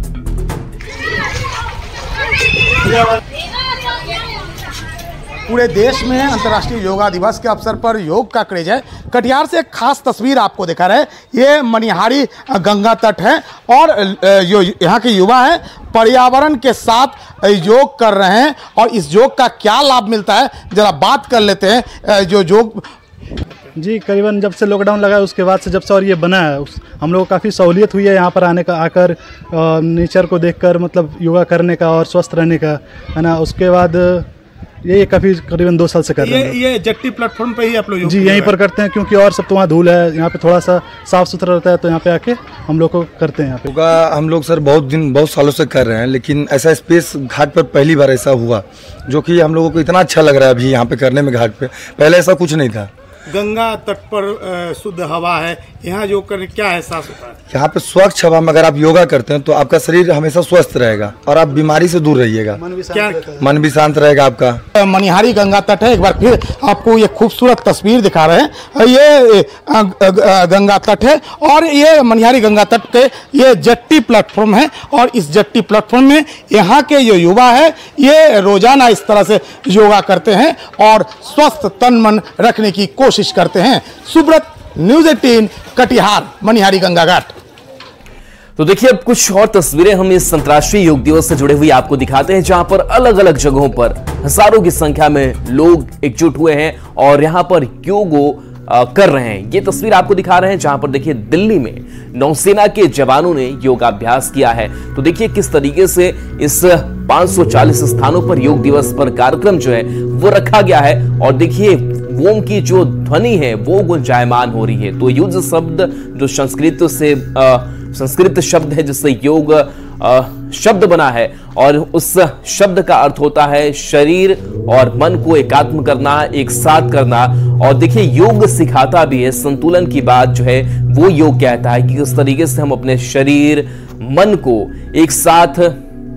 पूरे देश में अंतर्राष्ट्रीय योगा दिवस के अवसर पर योग का क्रेज है। कटिहार से एक खास तस्वीर आपको दिखा रहे हैं, ये मनिहारी गंगा तट है और जो यहाँ के युवा हैं पर्यावरण के साथ योग कर रहे हैं और इस योग का क्या लाभ मिलता है जरा बात कर लेते हैं। जो योग जी करीबन जब से लॉकडाउन लगा उसके बाद से जब से और ये बना है हम लोगों को काफ़ी सहूलियत हुई है यहाँ पर आने का, आकर नेचर को देखकर मतलब योगा करने का और स्वस्थ रहने का, है ना। उसके बाद ये काफ़ी करीबन 2 साल से कर रहे हैं। ये जेट्टी प्लेटफॉर्म पे ही आप लोग जी यहीं पर करते हैं क्योंकि और सब तो वहाँ धूल है, यहाँ पे थोड़ा सा साफ सुथरा रहता है तो यहाँ पे आके हम लोग को करते हैं। यहाँ पे योगा हम लोग सर बहुत सालों से कर रहे हैं, लेकिन ऐसा स्पेस घाट पर पहली बार ऐसा हुआ जो कि हम लोगों को इतना अच्छा लग रहा है अभी यहाँ पे करने में। घाट पे पहले ऐसा कुछ नहीं था। गंगा तट पर शुद्ध हवा है, यहाँ योग करने क्या एहसास होता है? यहाँ पे स्वच्छ हवा में अगर आप योगा करते हैं तो आपका शरीर हमेशा स्वस्थ रहेगा और आप बीमारी से दूर रहिएगा, मन भी शांत रहेगा आपका। मनिहारी गंगा तट है, एक बार फिर आपको ये खूबसूरत तस्वीर दिखा रहे हैं। ये गंगा तट है और ये मनिहारी गंगा तट के ये जेट्टी प्लेटफॉर्म है और इस जेट्टी प्लेटफॉर्म में यहाँ के जो युवा है ये रोजाना इस तरह से योगा करते हैं और स्वस्थ तन मन रखने की कोशिश करते हैं। सुब्रत, न्यूज 18 कटिहार, मनिहारी गंगा घाट। तो देखिए अब कुछ और तस्वीरें हम इस अंतर्राष्ट्रीय योग दिवस से जुड़े हुए आपको दिखाते हैं, जहां पर अलग अलग जगहों पर हजारों की संख्या में लोग एकजुट हुए हैं और यहां पर योग कर रहे हैं। ये तस्वीर आपको दिखा रहे हैं जहां पर देखिए दिल्ली में नौसेना के जवानों ने योगाभ्यास किया है। तो देखिए किस तरीके से इस 540 स्थानों पर योग दिवस पर कार्यक्रम जो है वो रखा गया है और देखिए ओम की जो ध्वनि है वो गुंजायमान हो रही है। तो युज शब्द जो संस्कृत शब्द है जिससे योग शब्द बना है और उस शब्द का अर्थ होता है शरीर और मन को एकात्म करना, एक साथ करना। और देखिए योग सिखाता भी है संतुलन की बात जो है वो योग कहता है कि किस तरीके से हम अपने शरीर मन को एक साथ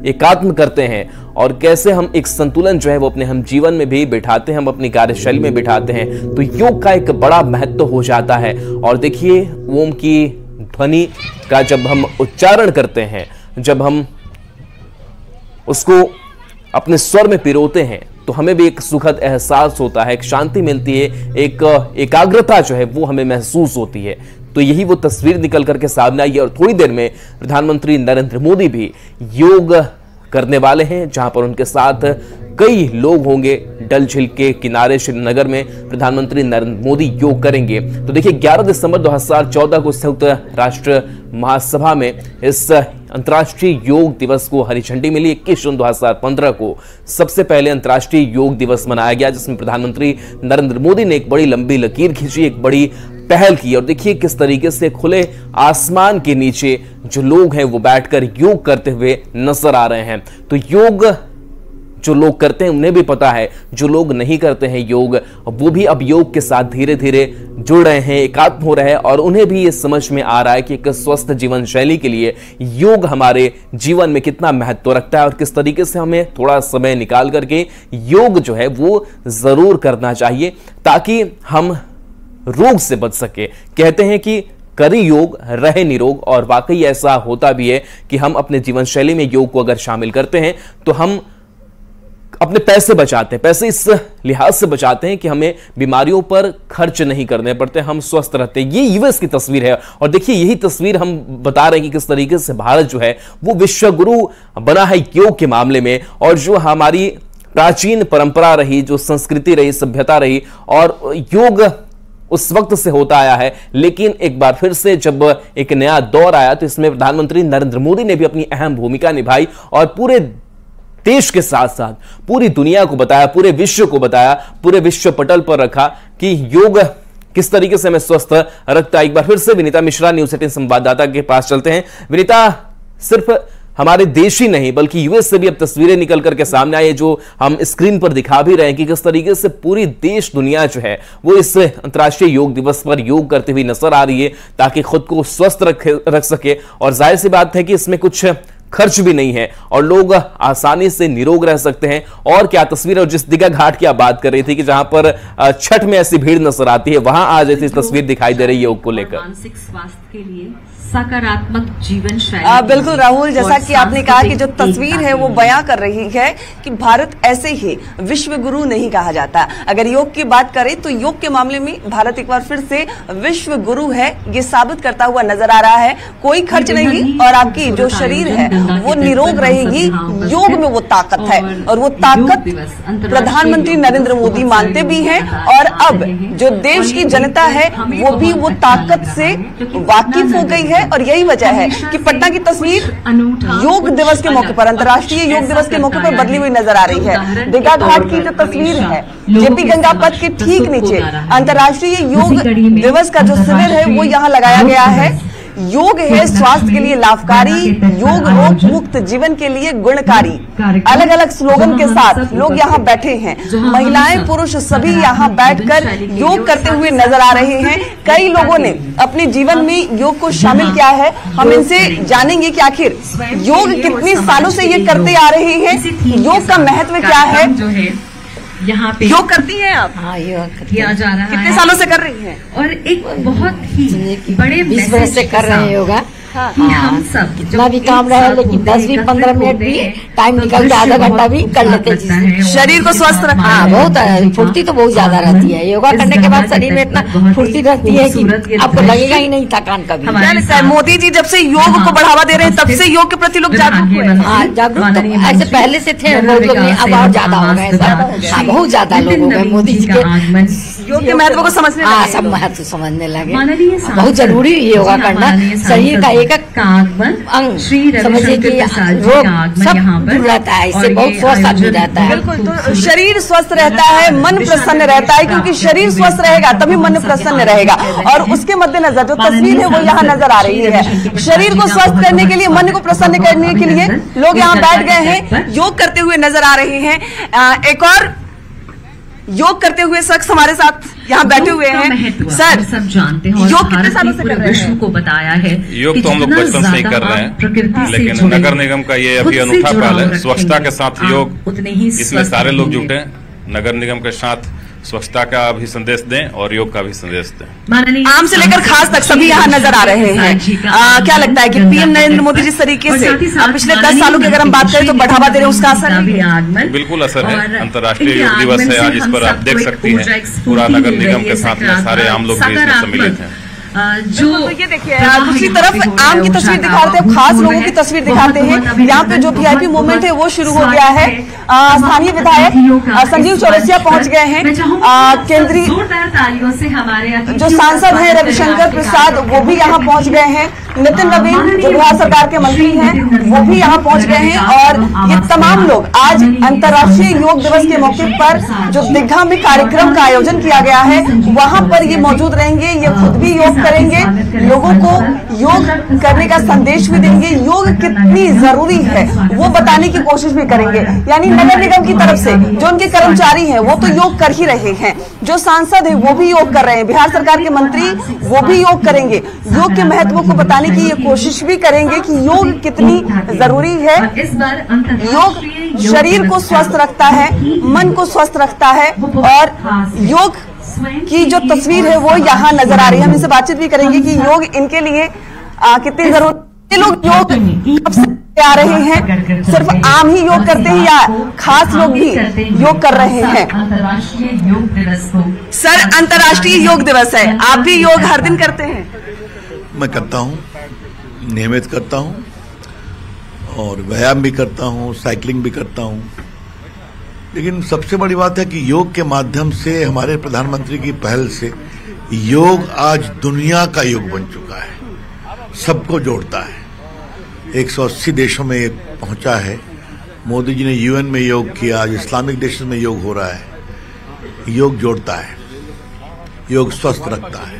एकात्म करते हैं और कैसे हम एक संतुलन जो है वो अपने हम जीवन में भी बिठाते हैं, हम अपनी कार्यशैली में बिठाते हैं। तो योग का एक बड़ा महत्व हो जाता है। और देखिए ओम की ध्वनि का जब हम उच्चारण करते हैं, जब हम उसको अपने स्वर में पिरोते हैं तो हमें भी एक सुखद एहसास होता है, एक शांति मिलती है, एक एकाग्रता जो है वो हमें महसूस होती है। तो यही वो तस्वीर निकल करके सामने आई है और थोड़ी देर में प्रधानमंत्री नरेंद्र मोदी भी योग करने वाले हैं, जहां पर उनके साथ कई लोग होंगे। डल झील के किनारे श्रीनगर में प्रधानमंत्री नरेंद्र मोदी योग करेंगे। तो देखिए 11 दिसंबर 2014 को संयुक्त राष्ट्र महासभा में इस अंतर्राष्ट्रीय योग दिवस को हरी झंडी मिली। 21 जून 2015 को सबसे पहले अंतर्राष्ट्रीय योग दिवस मनाया गया, जिसमें प्रधानमंत्री नरेंद्र मोदी ने एक बड़ी लंबी लकीर खींची, एक बड़ी पहल की। और देखिए किस तरीके से खुले आसमान के नीचे जो लोग हैं वो बैठकर योग करते हुए नजर आ रहे हैं। तो योग जो लोग करते हैं उन्हें भी पता है, जो लोग नहीं करते हैं योग, वो भी अब योग के साथ धीरे धीरे जुड़ रहे हैं, एकात्म हो रहे हैं और उन्हें भी ये समझ में आ रहा है कि एक स्वस्थ जीवन शैली के लिए योग हमारे जीवन में कितना महत्व रखता है और किस तरीके से हमें थोड़ा समय निकाल करके योग जो है वो जरूर करना चाहिए ताकि हम रोग से बच सके। कहते हैं कि करें योग रहे निरोग, और वाकई ऐसा होता भी है कि हम अपने जीवन शैली में योग को अगर शामिल करते हैं तो हम अपने पैसे बचाते हैं। पैसे इस लिहाज से बचाते हैं कि हमें बीमारियों पर खर्च नहीं करने पड़ते, हम स्वस्थ रहते हैं। ये यूएस की तस्वीर है और देखिए यही तस्वीर हम बता रहे हैं कि किस तरीके से भारत जो है वो विश्व गुरु बना है योग के मामले में, और जो हमारी प्राचीन परंपरा रही, जो संस्कृति रही, सभ्यता रही, और योग उस वक्त से होता आया है। लेकिन एक बार फिर से जब एक नया दौर आया तो इसमें प्रधानमंत्री नरेंद्र मोदी ने भी अपनी अहम भूमिका निभाई और पूरे देश के साथ साथ पूरी दुनिया को बताया, पूरे विश्व को बताया, पूरे विश्व पटल पर रखा कि योग किस तरीके से हमें स्वस्थ रखता है। एक बार फिर से विनीता मिश्रा, न्यूज़ 18 संवाददाता के पास चलते हैं। विनीता, सिर्फ हमारे देश ही नहीं बल्कि यूएस से भी अब तस्वीरें निकल करके सामने आई है, जो हम स्क्रीन पर दिखा भी रहे हैं कि किस तरीके से पूरी देश दुनिया जो है वो इस अंतर्राष्ट्रीय योग दिवस पर योग करते हुए नजर आ रही है ताकि खुद को स्वस्थ रख सके। और जाहिर सी बात है कि इसमें कुछ खर्च भी नहीं है और लोग आसानी से निरोग रह सकते हैं। और क्या तस्वीर है, जिस दीघा घाट की आप बात कर रही थी कि जहां पर छठ में ऐसी भीड़ नजर आती है, वहां आज ऐसी तस्वीर दिखाई दे रही है योग को लेकर। मानसिक स्वास्थ्य के लिए सकारात्मक जीवन शैली। बिल्कुल राहुल, जैसा कि आपने कहा कि जो तस्वीर है वो बयां कर रही है कि भारत ऐसे ही विश्व गुरु नहीं कहा जाता। अगर योग की बात करें तो योग के मामले में भारत एक बार फिर से विश्व गुरु है, ये साबित करता हुआ नजर आ रहा है। कोई खर्च नहीं और आपकी जो शरीर है वो निरोग रहेगी। योग में वो ताकत है और वो ताकत प्रधानमंत्री नरेंद्र मोदी मानते भी हैं और अब जो देश की जनता है वो भी वो ताकत से वाकिफ हो गई है। और यही वजह है कि पटना की तस्वीर योग दिवस के मौके पर, अंतर्राष्ट्रीय योग दिवस के मौके पर बदली हुई नजर आ रही है। दीघा घाट की जो तस्वीर है, जेपी गंगा पथ के ठीक नीचे अंतर्राष्ट्रीय योग दिवस का जो शिविर है वो यहाँ लगाया गया है। योग है स्वास्थ्य के लिए लाभकारी, योग रोग मुक्त जीवन के लिए गुणकारी। अलग अलग स्लोगन के साथ लोग यहाँ बैठे हैं, महिलाएं पुरुष सभी यहाँ बैठकर योग करते हुए नजर आ रहे हैं। कई लोगों ने अपने जीवन में योग को शामिल किया है। हम इनसे जानेंगे कि आखिर योग कितने सालों से ये करते आ रहे हैं, योग का महत्व क्या है। यहाँ पे योग करती हैं आप? हाँ, योग किया जा रहा है। कितने सालों से कर रही हैं? और एक बहुत ही बड़े 20 वर्ष से कर रहे हैं योगा। कि हम सब कितना भी काम रहे लेकिन 10-15 मिनट भी टाइम निकल के आधा घंटा भी कर लेते हैं। शरीर को स्वस्थ रखना। हाँ, बहुत फुर्ती तो बहुत ज्यादा रहती है। योगा करने के बाद शरीर में इतना फुर्ती रहती है कि आपको लगेगा ही नहीं थकान कभी। क्या लगता है, मोदी जी जब से योग को बढ़ावा दे रहे हैं तब से योग के प्रति लोग जागरूक हुए? हाँ, जागरूक ऐसे पहले से थे बहुत लोग, अब और ज्यादा हो गए। बहुत ज्यादा लोग हो गए मोदी जी के योग के महत्व को समझने। हाँ, सब महत्व समझने लगे। बहुत जरूरी है योगा करना। शरीर का एक अंग समझिए कि रोग सब दूर रहता है, इससे बहुत स्वस्थ आदमी रहता है। बिल्कुल, तो शरीर स्वस्थ रहता है, मन प्रसन्न रहता है, क्योंकि शरीर स्वस्थ रहेगा तभी मन प्रसन्न रहेगा। और उसके मद्देनजर जो तस्वीर है वो यहाँ नजर आ रही है। शरीर को स्वस्थ करने के लिए, मन को प्रसन्न करने के लिए लोग यहाँ बैठ गए हैं, योग करते हुए नजर आ रहे हैं। एक और योग करते हुए शख्स हमारे साथ यहाँ बैठे हुए हैं। सर, सब जानते हैं योग कितने सालों से कर रहे हैं? विश्व को बताया है योग तो हम लोग बचपन से ही कर रहे हैं, लेकिन नगर निगम का ये अभी अनूठा पहल है, स्वच्छता के साथ योग। इसमें सारे लोग जुटे, नगर निगम के साथ स्वच्छता का भी संदेश दें और योग का भी संदेश दें। आम से लेकर खास तक सभी यहाँ नजर आ रहे हैं। क्या लगता है कि पीएम नरेंद्र मोदी जिस तरीके से पिछले 10 सालों की अगर हम बात करें तो बढ़ावा दे रहे हैं, उसका असर है? बिल्कुल असर है। अंतर्राष्ट्रीय योग दिवस है आज, इस पर आप देख सकती हैं पूरा नगर निगम के साथ में सारे आम लोग भी इसमें सम्मिलित हैं। जो ये देखिए, दूसरी तरफ आम की तस्वीर दिखाते हैं, खास लोगों की तस्वीर दिखाते हैं। यहाँ पे जो वीआईपी मूवमेंट है वो शुरू हो गया है। स्थानीय विधायक संजीव चौरसिया पहुंच गए हैं। केंद्रीय जो सांसद हैं रविशंकर प्रसाद वो भी यहाँ पहुंच गए हैं। नितिन नवीन जो बिहार सरकार के मंत्री हैं वो भी यहाँ पहुंच गए हैं और ये तमाम लोग आज अंतर्राष्ट्रीय योग दिवस के मौके पर जो दीघा में कार्यक्रम का आयोजन किया गया है वहां पर ये मौजूद रहेंगे। ये खुद भी योग करेंगे, लोगों को योग करने का संदेश भी देंगे, योग कितनी जरूरी है वो बताने की कोशिश भी करेंगे। यानी नगर निगम की तरफ से जो उनके कर्मचारी हैं वो तो योग कर ही रहे हैं, जो सांसद है वो भी योग कर रहे हैं, बिहार सरकार के मंत्री वो भी योग करेंगे, योग के महत्व को बताने की ये कोशिश भी करेंगे कि योग कितनी जरूरी है। योग शरीर को स्वस्थ रखता है, मन को स्वस्थ रखता है और योग की जो तस्वीर है वो यहाँ नजर आ रही है। हम इनसे बातचीत भी करेंगे कि योग इनके लिए कितनी जरूरी। ये लोग योग कब से आ रहे हैं, सिर्फ आम ही योग करते हैं या खास लोग भी योग कर रहे हैं? सर, अंतर्राष्ट्रीय योग दिवस है, आप भी योग हर दिन करते हैं? मैं करता हूँ, नियमित करता हूँ और व्यायाम भी करता हूँ, साइकिलिंग भी करता हूँ। लेकिन सबसे बड़ी बात है कि योग के माध्यम से हमारे प्रधानमंत्री की पहल से योग आज दुनिया का योग बन चुका है, सबको जोड़ता है। 180 देशों में पहुंचा है। मोदी जी ने यूएन में योग किया, आज इस्लामिक देशों में योग हो रहा है। योग जोड़ता है, योग स्वस्थ रखता है,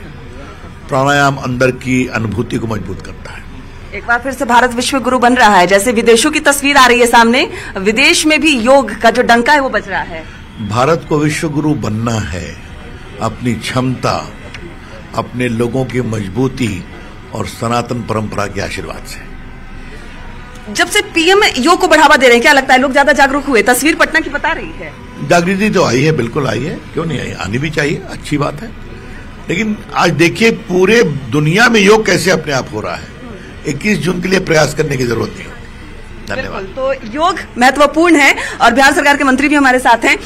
प्राणायाम अंदर की अनुभूति को मजबूत करता है। एक बार फिर से भारत विश्व गुरु बन रहा है, जैसे विदेशों की तस्वीर आ रही है सामने, विदेश में भी योग का जो डंका है वो बज रहा है। भारत को विश्व गुरु बनना है अपनी क्षमता, अपने लोगों की मजबूती और सनातन परंपरा के आशीर्वाद से। जब से पीएम योग को बढ़ावा दे रहे हैं, क्या लगता है लोग ज्यादा जागरूक हुए? तस्वीर पटना की बता रही है। जागृति तो आई है, बिल्कुल आई है, क्यों नहीं आई, आनी भी चाहिए, अच्छी बात है। लेकिन आज देखिए पूरे दुनिया में योग कैसे अपने आप हो रहा है। 21 जून के लिए प्रयास करने की जरूरत नहीं होती। धन्यवाद। तो योग महत्वपूर्ण है और बिहार सरकार के मंत्री भी हमारे साथ हैं।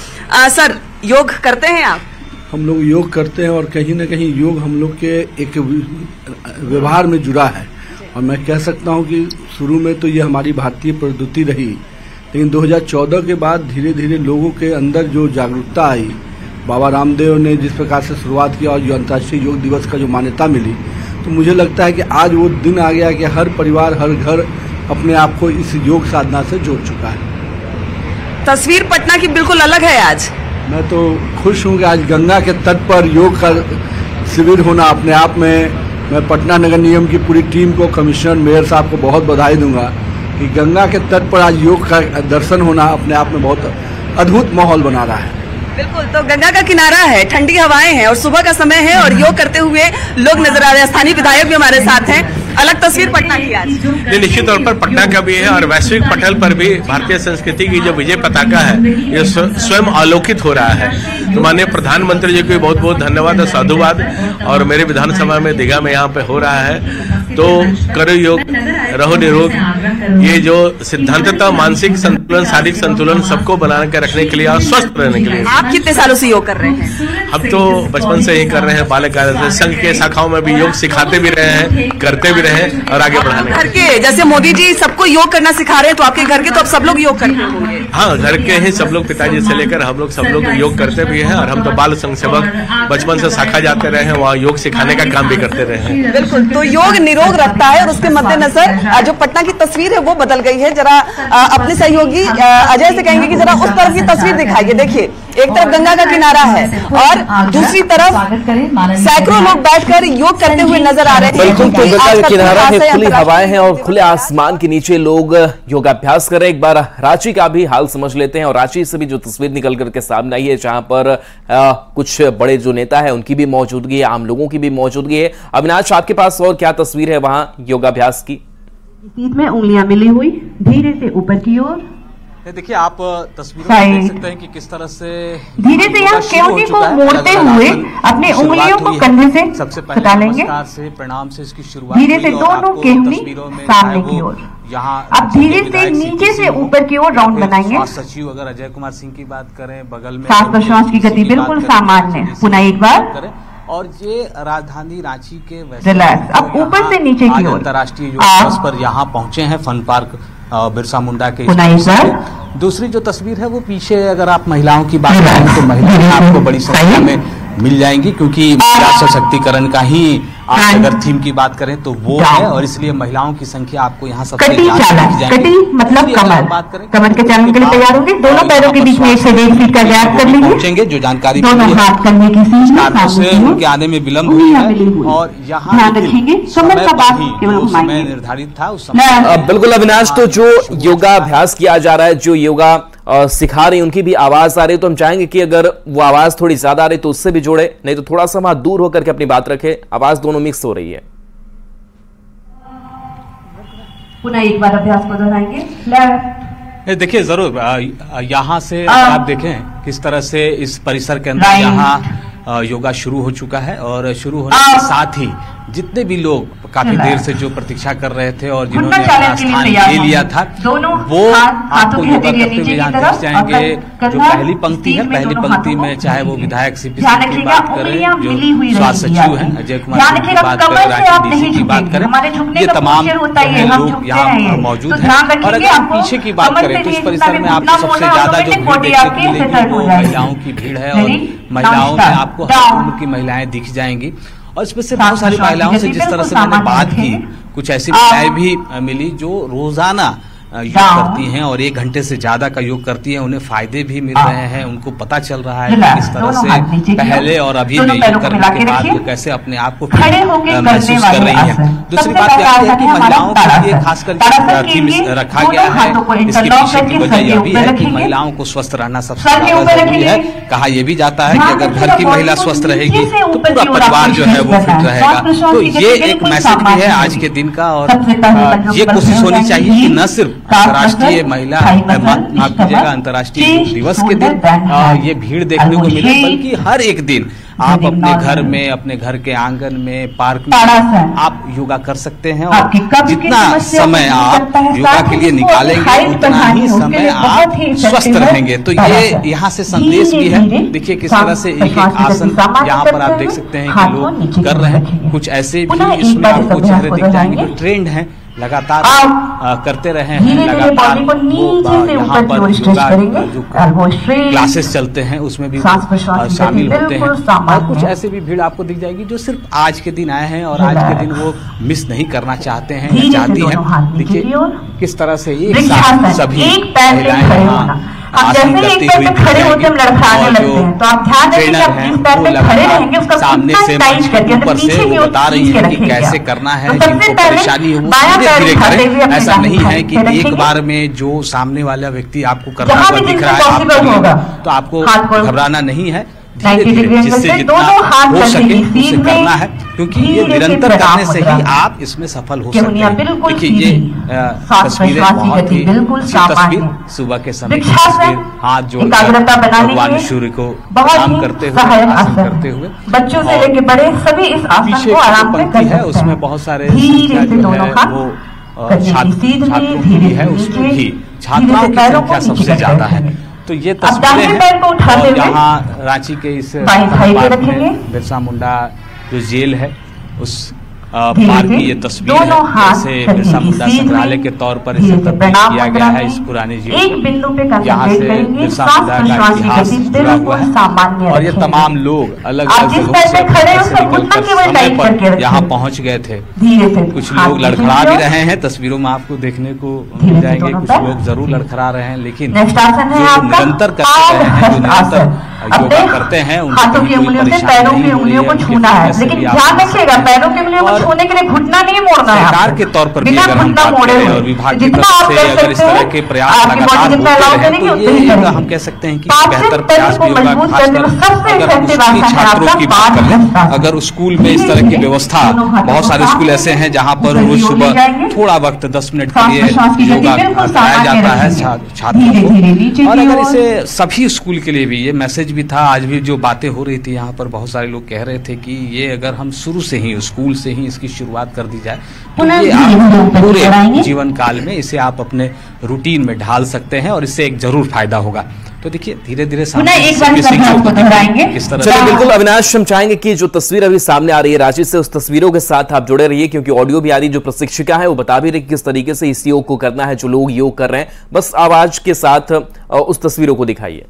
सर, योग करते हैं आप? हम लोग योग करते हैं और कहीं न कहीं योग हम लोग के एक व्यवहार में जुड़ा है। और मैं कह सकता हूं कि शुरू में तो ये हमारी भारतीय प्रवृत्ति रही, लेकिन 2014 के बाद धीरे धीरे लोगों के अंदर जो जागरूकता आई, बाबा रामदेव ने जिस प्रकार से शुरुआत किया और जो अंतर्राष्ट्रीय योग दिवस का जो मान्यता मिली, तो मुझे लगता है कि आज वो दिन आ गया कि हर परिवार, हर घर अपने आप को इस योग साधना से जोड़ चुका है। तस्वीर पटना की बिल्कुल अलग है आज। मैं तो खुश हूँ कि आज गंगा के तट पर योग का शिविर होना अपने आप में, मैं पटना नगर निगम की पूरी टीम को, कमिश्नर, मेयर साहब को बहुत बधाई दूंगा कि गंगा के तट पर आज योग का दर्शन होना अपने आप में बहुत अद्भुत माहौल बना रहा है। बिल्कुल, तो गंगा का किनारा है, ठंडी हवाएं हैं और सुबह का समय है और योग करते हुए लोग नजर आ रहे हैं। स्थानीय विधायक भी हमारे साथ हैं। अलग तस्वीर पटना की आज। ये निश्चित तौर पर पटना का भी है और वैश्विक पटल पर भी भारतीय संस्कृति की जो विजय पताका है ये स्वयं आलोकित हो रहा है। तो माननीय प्रधानमंत्री जी को बहुत बहुत धन्यवाद और साधुवाद। और मेरे विधानसभा में दीघा में यहाँ पे हो रहा है, तो करो योग, रहो निरोग। ये जो सिद्धांतता, मानसिक संतुलन, शारीरिक संतुलन सबको बना के रखने के लिए और स्वस्थ रहने के लिए। आप कितने सालों से योग कर रहे हैं? हम तो बचपन से ही कर रहे हैं, बाल्यकाल से। संघ के शाखाओं में भी योग सिखाते भी रहे हैं, करते भी रहे हैं और आगे बढ़ाने। घर के जैसे मोदी जी सबको योग करना सिखा रहे हैं, तो आपके घर के तो अब सब लोग योग करते होंगे? हाँ, घर के ही सब लोग, पिताजी से लेकर हम लोग सब लोग योग करते भी हैं और हम तो बाल संघ सेवक बचपन से शाखा जाते रहे हैं, वहाँ योग सिखाने का काम भी करते रहे हैं। बिल्कुल, तो योग निरोग रखता है और उसके मद्देनजर जो पटना की तस्वीर है वो बदल गई है। जरा अपने सहयोगी अजय से कहेंगे कि जरा उस तरफ की तस्वीर दिखाइए। देखिए, एक तरफ गंगा का किनारा है और दूसरी तरफ सैकड़ों लोग बैठकर योग करते हुए नजर आ रहे हैं। बिल्कुल, गंगा का किनारा है, खुली हवाएं हैं और खुले आसमान के नीचे लोग योगाभ्यास कर रहे हैं। एक बार रांची का भी हाल समझ लेते हैं और रांची से भी जो तस्वीर निकल करके सामने आई है, जहां पर कुछ बड़े जो नेता है उनकी भी मौजूदगी है, आम लोगों की भी मौजूदगी है। अविनाश, आपके पास और क्या तस्वीर है वहां योगाभ्यास की? पीठ में उंगलियां मिली हुई, धीरे से ऊपर की ओर। देखिए, आप तस्वीरों में देख सकते हैं कि किस तरह से धीरे से यहाँ केवनी को मोड़ते हुए अपने उंगलियों को कंधे से सबसे पहले डालेंगे, नमस्कार से, प्रणाम से इसकी शुरुआत। धीरे से दोनों केवनी सामने की ओर। यहाँ अब धीरे से नीचे से ऊपर की ओर राउंड बनाएंगे। सचिव अगर अजय कुमार सिंह की बात करें, बगल में सांस प्रश्वास की गति बिल्कुल सामान्य। पुनः एक बार, और ये राजधानी रांची के रिलैक्स। अब ऊपर से नीचे की ओर अंतर्राष्ट्रीय योग दिवस पर यहाँ पहुंचे हैं फन पार्क बिरसा मुंडा के। दूसरी जो तस्वीर है वो पीछे, अगर आप महिलाओं की बात करें तो महिलाएं आपको बड़ी संख्या में मिल जाएंगी, क्योंकि महिला सशक्तिकरण का ही आज अगर थीम की बात करें तो वो है, और इसलिए महिलाओं की संख्या आपको यहाँ सबसे ज्यादा दिख जाएगी। मतलब कमर के चालन के लिए तैयार होंगे, दोनों पैरों के बीच में 1 से 1.5 फीट का गैप कर लीजिए। पहुंचेंगे जो जानकारी दोनों हाथ करने की से उनके आने में विलम्ब हुई है, और यहाँ समय निर्धारित था उस समय। बिल्कुल अविनाश, तो जो योगाभ्यास किया जा रहा है, जो योगा सिखा रही उनकी भी आवाज आ रही है, तो हम चाहेंगे कि अगर वो आवाज थोड़ी ज्यादा आ रही तो उससे भी जोड़े, नहीं तो थोड़ा सा वहां दूर होकर के अपनी बात रखे, आवाज दोनों मिक्स हो रही है। पुनः एक बार अभ्यास को दोहराएंगे। देखिए जरूर, यहाँ से आप देखें किस तरह से इस परिसर के अंदर यहाँ योगा शुरू हो चुका है, और शुरू होने के साथ ही जितने भी लोग काफी देर से जो प्रतीक्षा कर रहे थे और जिन्होंने अपना स्थान ले लिया था, वो आपको योगा करते हुए यहाँ देख जाएंगे। जो पहली पंक्ति है, पहली पंक्ति में चाहे वो विधायक सीपी सिंह की बात करें, जो स्वास्थ्य सचिव हैं अजय कुमार सिंह की बात करें, राज्य डीसी की बात करें, ये तमाम लोग यहाँ मौजूद हैं। और अगर पीछे की बात करें तो इस परिसर में आपको सबसे ज्यादा जो भीड़ देखने को मिलेगी वो महिलाओं की भीड़ है, और महिलाओं में आपको हर उम्र की महिलाएं दिख जाएंगी। और इसमें से बहुत सारी महिलाओं से जिस तरह से मैंने बात की, कुछ ऐसी महिलाएं भी मिली जो रोजाना योग करती हैं और 1 घंटे से ज्यादा का योग करती हैं, उन्हें फायदे भी मिल रहे हैं, उनको पता चल रहा है कि किस तरह से पहले और अभी में योग करने के बाद वो कैसे अपने आप को महसूस कर रही हैं। दूसरी बात यह है कि महिलाओं के लिए खासकर थीम रखा गया है, इसके पीछे की वजह यह भी है कि महिलाओं को स्वस्थ रहना सबसे ज्यादा जरूरी है। कहा यह भी जाता है कि अगर घर की महिला स्वस्थ रहेगी तो पूरा परिवार जो है वो फिट रहेगा। तो ये एक मैसेज भी है आज के दिन का, और ये कोशिश होनी चाहिए कि न सिर्फ अंतर्राष्ट्रीय महिला माफ कीजिएगा अंतर्राष्ट्रीय योग दिवस के दिन ये भीड़ देखने को मिले, बल्कि हर एक दिन आप अपने घर में, अपने घर के आंगन में, पार्क में आप योगा कर सकते हैं। और जितना समय आप योगा के लिए निकालेंगे उतना ही समय आप स्वस्थ रहेंगे। तो ये यहाँ से संदेश भी है। देखिए किस तरह से एक एक आसन यहाँ पर आप देख सकते हैं कि लोग कर रहे हैं। कुछ ऐसे भी इसमें आपको चेहरे दिख जाएंगे जो ट्रेंड है, लगातार करते रहे हैं, लगातार वो यहाँ पर योगा जो क्लासेस चलते हैं उसमें भी शामिल होते हैं। और कुछ ऐसे भी भीड़ आपको दिख जाएगी जो सिर्फ आज के दिन आए हैं और आज के दिन वो मिस नहीं करना चाहते हैं या चाहती हैं। देखिए किस तरह से एक साथ सभी महिलाएं आसन करती हुई खड़े होते हम लड़खड़ाने लगते हैं। तो आप ध्यान रखिए कि आप जिस पैर पे खड़े रहेंगे उसका सामने से मंच के ऊपर से वो बता रही है कि कैसे करना है, जिनको परेशानी है वो धीरे धीरे करें। ऐसा नहीं है कि एक बार में जो सामने वाला व्यक्ति आपको करना हुआ दिख रहा है आप तो आपको घबराना नहीं है। धीरे धीरे जिससे जितना हो सके उसे करना है, क्योंकि ये निरंतर करने से ही आप इसमें सफल हो सकते हैं। देखिए ये तस्वीरें बहुत ही अच्छी तस्वीर, सुबह के समय की तस्वीर, हाथ जोड़कर भगवान सूर्य को प्रणाम करते हुए, आसन करते हुए। बच्चों से लेकर बड़े सभी इस आसन को आराम से पंक्ति है, उसमें बहुत सारे जो है वो छात्रों की है, उसमें भी छात्राओं की संख्या सबसे ज्यादा है। तो ये तस्वीरें हैं और यहाँ रांची के इस पार्क में बिरसा मुंडा जो जेल है उस पार्क की ये तस्वीर है। जैसे बिरसा मुंडा संग्रहालय के तौर पर इसे तब्दील किया गया है इस पुराने जेल को। यहाँ से बिरसा मुंडा का इतिहास जुड़ा हुआ है और ये तमाम लोग अलग अलग जगहों से निकलकर समय पर यहाँ पहुँच गए थे। कुछ लोग लड़खड़ा भी रहे हैं, तस्वीरों में आपको देखने को मिल जाएंगे। कुछ लोग जरूर लड़खड़ा रहे हैं, लेकिन जो निरंतर करते रहे हैं, जो निरंतर योगा करते हैं, हाथों की उंगलियों से पैरों की उंगलियों को छूना है। लेकिन ध्यान रखिएगा पैरों की उंगलियों को छूने के लिए घुटना नहीं मोड़ना है। सरकार के तौर पर भी अगर हम बात करें और विभाग की तरफ से अगर इस तरह के प्रयास लगातार होते रहे तो ये हम कह सकते हैं कि बेहतर प्रयास भी होगा। खासकर अगर स्कूली छात्रों की बात करें, अगर स्कूल में इस तरह की व्यवस्था, बहुत सारे स्कूल ऐसे हैं जहाँ पर रोज सुबह थोड़ा वक्त 10 मिनट के लिए योगा कराया जाता है छात्रों को। और अगर इसे सभी स्कूल के लिए भी ये मैसेज भी था, आज भी जो बातें हो रही थी यहाँ पर बहुत सारे लोग कह रहे थे कि ये अगर हम शुरू से ही स्कूल से ही इसकी शुरुआत कर दी जाए तो ये आप पूरे जीवन काल में इसे आप अपने रूटीन में ढाल सकते हैं और इससे एक जरूर फायदा होगा। तो देखिए धीरे धीरे चलिए बिल्कुल अविनाश, हम चाहेंगे कि जो तस्वीर अभी सामने आ रही है रांची से, उस तस्वीरों के साथ आप जुड़े रहिए क्योंकि ऑडियो भी आ रही है। जो प्रशिक्षिका है वो बता भी रही किस तरीके से इस योग को करना है, जो लोग योग कर रहे हैं, बस आवाज के साथ उस तस्वीरों को दिखाइए।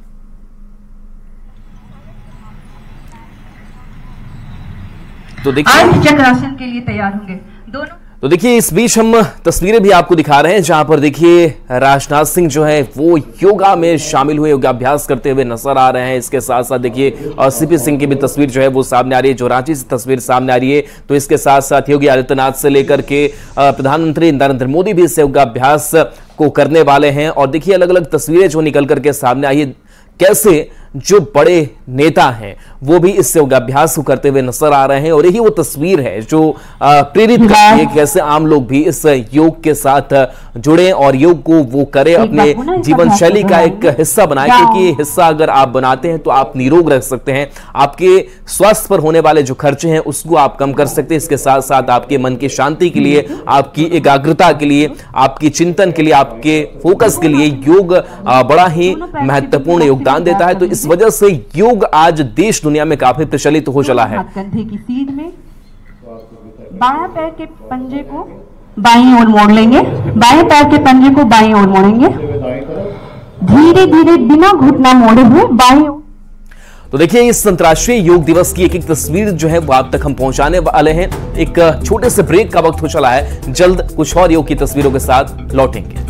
तो देखिए आज चक्रासन के लिए तैयार होंगे दोनों। तो देखिए इस बीच हम तस्वीरें भी आपको दिखा रहे हैं जहां पर देखिए राजनाथ सिंह जो है वो योगा में शामिल हुए योगाभ्यास करते हुए नजर आ रहे हैं। इसके साथ साथ देखिए और सीपी सिंह की भी तस्वीर जो है वो सामने आ रही है, जो रांची से तस्वीर सामने आ रही है। तो इसके साथ साथ योगी आदित्यनाथ से लेकर के प्रधानमंत्री नरेंद्र मोदी भी इस योगाभ्यास को करने वाले हैं। और देखिए अलग अलग तस्वीरें जो निकल करके सामने आई है, कैसे जो बड़े नेता हैं वो भी इस योगाभ्यास को करते हुए नजर आ रहे हैं। और यही वो तस्वीर है जो प्रेरित करती है कैसे आम लोग भी इस योग के साथ जुड़े और योग को वो करें, अपने जीवन शैली का एक हिस्सा बनाए, क्योंकि ये हिस्सा अगर आप बनाते हैं तो आप निरोग रह सकते हैं। आपके स्वास्थ्य पर होने वाले जो खर्चे हैं उसको आप कम कर सकते हैं। इसके साथ साथ आपके मन की शांति के लिए, आपकी एकाग्रता के लिए, आपकी चिंतन के लिए, आपके फोकस के लिए योग बड़ा ही महत्वपूर्ण योगदान देता है। तो इस वजह से योग आज देश दुनिया में काफी प्रचलित हो चला है। कंधे की सीध में बाएं पैर के पंजे को बाईं ओर मोड़ लेंगे, बाएं पैर के पंजे को बाईं ओर मोड़ेंगे, धीरे धीरे बिना घुटना मोड़े हुए बाईं ओर। तो देखिए इस अंतर्राष्ट्रीय योग दिवस की एक एक तस्वीर जो है वो आप तक हम पहुंचाने वाले हैं। एक छोटे से ब्रेक का वक्त हो चला है, जल्द कुछ और योग की तस्वीरों के साथ लौटेंगे।